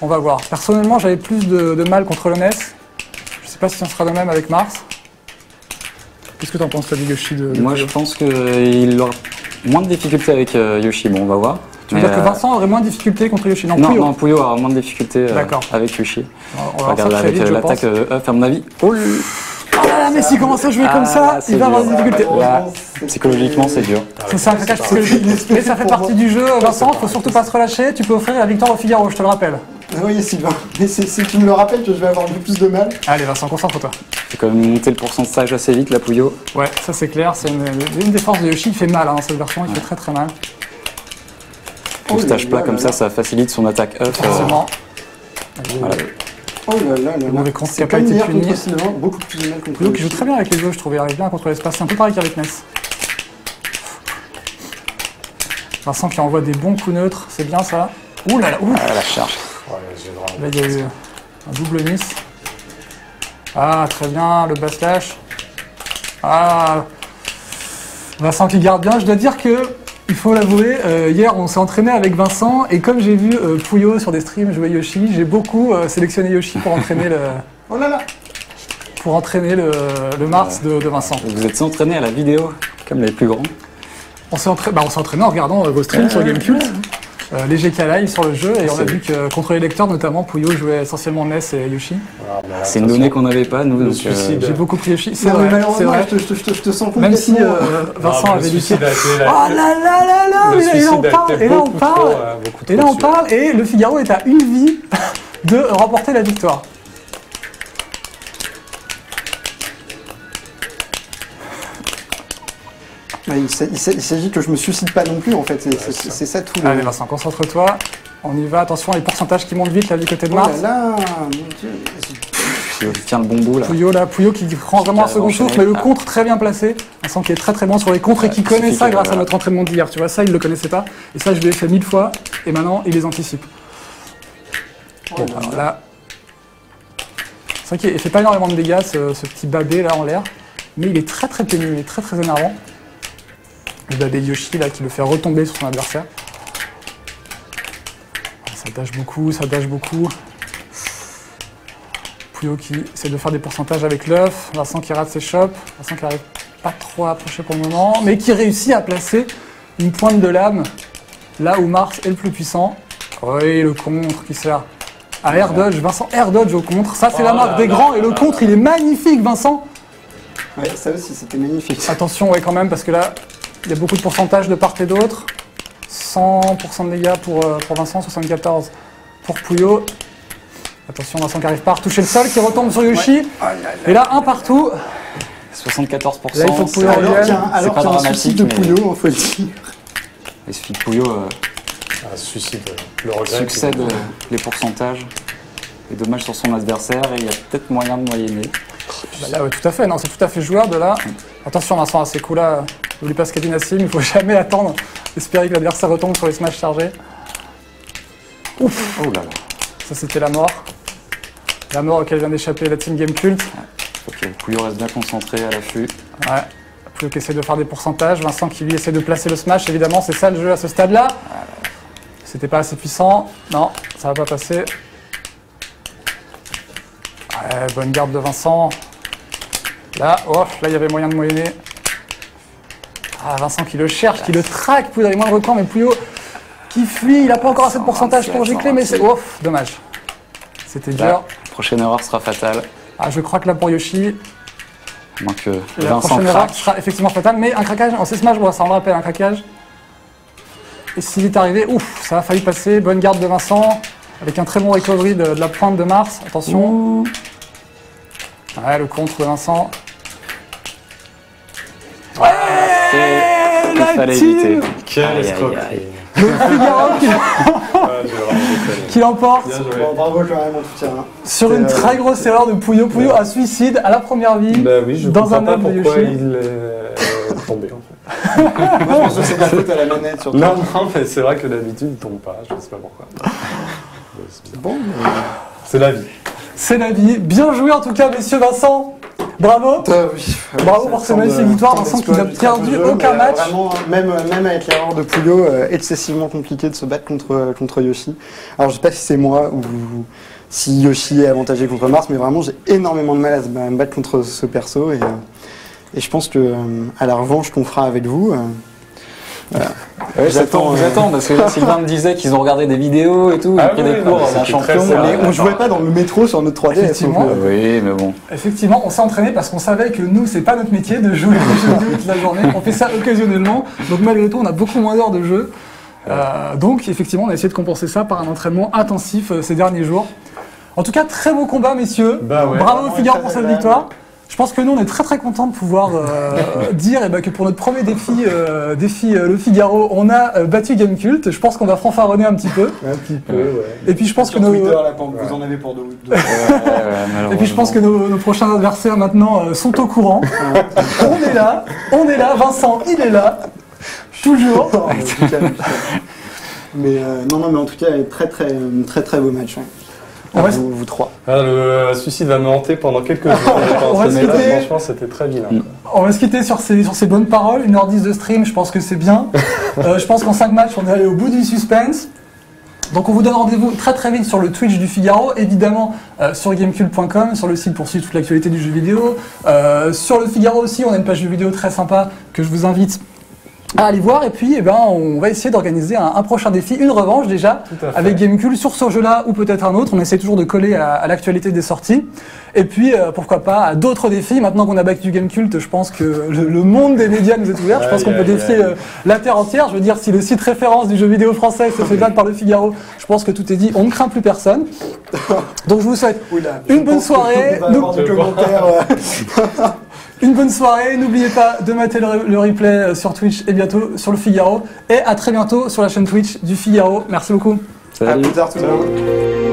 On va voir. Personnellement, j'avais plus de mal contre le NES. Je sais pas si on sera de même avec Mars. Qu'est-ce que tu en penses, toi, du Yoshi Moi, je pense qu'il aura moins de difficultés avec Yoshi. Bon, on va voir. Tu veux dire que Vincent aurait moins de difficultés contre Yoshi? Non, Puyo aura moins de difficultés avec Yoshi. On va regarder avec l'attaque up, à mon avis. Oh là là, mais s'il commence à jouer comme ça, il va avoir des difficultés. Là, psychologiquement, c'est dur. C'est un craquage psychologique. Mais ça fait partie du jeu, Vincent. Faut surtout pas se relâcher. Tu peux offrir la victoire au Figaro, je te le rappelle. Oui, Sylvain. Mais si tu me le rappelles, que je vais avoir un peu plus de mal. Allez, Vincent, concentre-toi. Faut quand même monter le pourcentage assez vite, la Puyo. Ouais, ça c'est clair. C'est une des forces de Yoshi. Il fait mal, cette version. Il fait très très mal. Le stage plat comme ça facilite son attaque up. Forcément. Voilà. Oh là là là Le mauvais là. contre qui C'est a pas pas été meilleur puni. contre Sylvain, beaucoup plus de mal contre Puyo qui joue très bien avec les jeux, je trouve. Il arrive bien à contrôler l'espace. C'est un peu pareil qu'avec Ness. Vincent qui envoie des bons coups neutres. C'est bien ça. Ouh là là, ouh. La charge. Là, il y a eu un double miss. Ah, très bien, le bas slash. Ah, Vincent qui garde bien. Je dois dire que, il faut l'avouer, hier on s'est entraîné avec Vincent et comme j'ai vu Puyo sur des streams jouer Yoshi, j'ai beaucoup sélectionné Yoshi pour entraîner le, Oh là là. le Mars de Vincent. Vous êtes entraîné à la vidéo, comme les plus grands. On s'est entraîné en regardant vos streams sur Gamecult. Les GK Live sur le jeu et on a vu que contre les lecteurs notamment Puyo jouait essentiellement Ness et Yoshi. C'est une donnée qu'on n'avait pas nous. Donc, J'ai beaucoup pris Yoshi, c'est Non, mais vrai, c'est malheureusement, vrai. je te sens Même si complètement. Vincent avait dit suicide a été oh là là là là, le et là on suicide a parle, été et là on beaucoup parle, trop, beaucoup et trop là on dessus. parle, et le Figaro est à une vie de remporter la victoire. Ouais, il s'agit que je me suicide pas non plus en fait, c'est ça tout le. Allez Vincent, concentre-toi, on y va, attention les pourcentages qui montent vite là du côté de Oh Mars. là là, mon Dieu. Puyo qui tient le bon bout là. Puyo qui prend vraiment un second souffle, mais le contre très bien placé. Vincent qui est très très bon sur les contres et qui connaît ça grâce à notre entraînement d'hier. Tu vois, ça il le connaissait pas, et ça je lui ai fait 1000 fois, et maintenant il les anticipe. Bon, alors là, c'est vrai qu'il fait pas énormément de dégâts ce petit babé là en l'air, mais il est très très pénible, il est très très énervant. Le babé Yoshi là qui le fait retomber sur son adversaire. Ça dash beaucoup, ça dash beaucoup. Puyo qui essaie de faire des pourcentages avec l'œuf. Vincent qui rate ses chops. Vincent qui n'arrive pas trop à approcher pour le moment, mais qui réussit à placer une pointe de lame là où Mars est le plus puissant. Oui, le contre qui sert à air dodge. Vincent air dodge au contre. Ça c'est la marque des grands et le contre il est magnifique Vincent. Ouais, ça aussi c'était magnifique. Attention ouais quand même parce que là il y a beaucoup de pourcentages de part et d'autre. 100% de dégâts pour Vincent, 74 pour Puyo. Attention, Vincent qui n'arrive pas à retoucher le sol, qui retombe sur Yoshi. Ouais. Et là, un partout. 74%. Là, il faut que Puyo Alors qu'il y a c'est pas un suicide de dramatique, Puyo, faut le dire. Il suffit que Puyo Un suicide, le regret. succède les pourcentages. Et dommage sur son adversaire et il y a peut-être moyen de moyenner. Bah là, ouais, tout à fait, non, c'est tout à fait jouable là. Attention Vincent, à ces coups-là, n'oublie pas ce qu'a dit Nassim, il ne faut jamais attendre, espérer que l'adversaire retombe sur les smash chargés. Ouf, Oh là là. ça c'était la mort. La mort auquel vient d'échapper la team Gamecult. Faut que Puyo reste bien concentré à l'affût. Ouais. Puyo qui essaie de faire des pourcentages, Vincent qui lui essaie de placer le smash, évidemment c'est ça le jeu à ce stade-là. C'était pas assez puissant, non, ça va pas passer. Ouais, bonne garde de Vincent. Là, oh, là il y avait moyen de moyenner. Ah, Vincent qui le cherche, qui le traque, Puyo dans les moindres coins, mais Puyo qui fuit, il n'a pas encore assez de pourcentage pour gicler, mais c'est... Ouf, dommage. C'était dur. La prochaine erreur sera fatale. Ah, je crois que là pour Yoshi, À moins que la Vincent prochaine erreur craque. sera effectivement fatale, mais un craquage, en Smash Bros, ça me rappelle un craquage. Et s'il est arrivé, ouf, ça a failli passer. Bonne garde de Vincent, avec un très bon recovery de la pointe de Mars. Attention. Ouais, le contre de Vincent. Ouais, Il fallait éviter. Quelle Aïe, aïe, escroquerie. aïe. Le Figaro Ouais, j'ai vraiment déconné. qui l'emporte Bien joué. Bon, bravo quand même en tout cas. Hein. sur une très grosse erreur de Puyo. Puyo a suicide à la première vie Bah oui, je dans comprends un pas œuf de pourquoi Yoshi. il est tombé en fait. Moi je pense que c'est de la faute à la manette surtout. Non, non, mais c'est vrai que d'habitude il tombe pas, je sais pas pourquoi. Bon, C'est la vie. C'est la vie. Bien joué en tout cas, messieurs Vincent. Bravo. Oui. Bravo pour ces magnifiques victoires. Vincent qui n'a perdu aucun match. Vraiment, même avec l'erreur de Puyo, excessivement compliqué de se battre contre Yoshi. Alors je sais pas si c'est moi ou si Yoshi est avantagé contre Mars, mais vraiment j'ai énormément de mal à me battre contre ce perso et je pense que à la revanche qu'on fera avec vous. Voilà. Ouais, j'attends, parce que là, Sylvain me disait qu'ils ont regardé des vidéos et tout, ils ont pris des cours d'un champion. Mais on jouait pas dans le métro sur notre 3DS. Effectivement. donc, Oui, mais bon. Effectivement, on s'est entraîné parce qu'on savait que nous, c'est pas notre métier de jouer aux jeux vidéo toute la journée. On fait ça occasionnellement. Donc malgré tout, on a beaucoup moins d'heures de jeu. Donc effectivement, on a essayé de compenser ça par un entraînement intensif ces derniers jours. En tout cas, très beau combat, messieurs. Bah ouais. Bravo au Figaro pour cette victoire. Je pense que nous, on est très très contents de pouvoir dire que pour notre premier défi Le Figaro, on a battu Gamecult. Je pense qu'on va fanfaronner un petit peu. Un petit peu, ouais. Et puis je pense que Twitter, là, vous en avez pour deux. Et puis je pense que nos prochains adversaires maintenant sont au courant. On est là, Vincent, il est là, toujours. Mais non, mais en tout cas, très beau match. On va Vous trois. Ah, le suicide va me hanter pendant quelques jours. On va se quitter. Franchement, c'était très vilain. On va se quitter sur ces bonnes paroles. 1h10 de stream, je pense que c'est bien. Je pense qu'en 5 matchs, on est allé au bout du suspense. Donc on vous donne rendez-vous très très vite sur le Twitch du Figaro, évidemment sur gamecult.com, sur le site pour suivre toute l'actualité du jeu vidéo. Sur le Figaro aussi, on a une page jeu vidéo très sympa que je vous invite à aller voir. Et puis on va essayer d'organiser un prochain défi, une revanche déjà, avec Gamecult sur ce jeu-là ou peut-être un autre. On essaie toujours de coller à l'actualité des sorties. Et puis pourquoi pas à d'autres défis. Maintenant qu'on a battu Gamecult, je pense que le monde des médias nous est ouvert. Je pense qu'on peut défier la terre entière. Je veux dire, si le site référence du jeu vidéo français se fait battre par le Figaro, je pense que tout est dit. On ne craint plus personne. Donc je vous souhaite une bonne soirée. Une bonne soirée, n'oubliez pas de mater le replay sur Twitch et bientôt sur le Figaro. Et à très bientôt sur la chaîne Twitch du Figaro. Merci beaucoup. Salut. À plus tard tout le monde.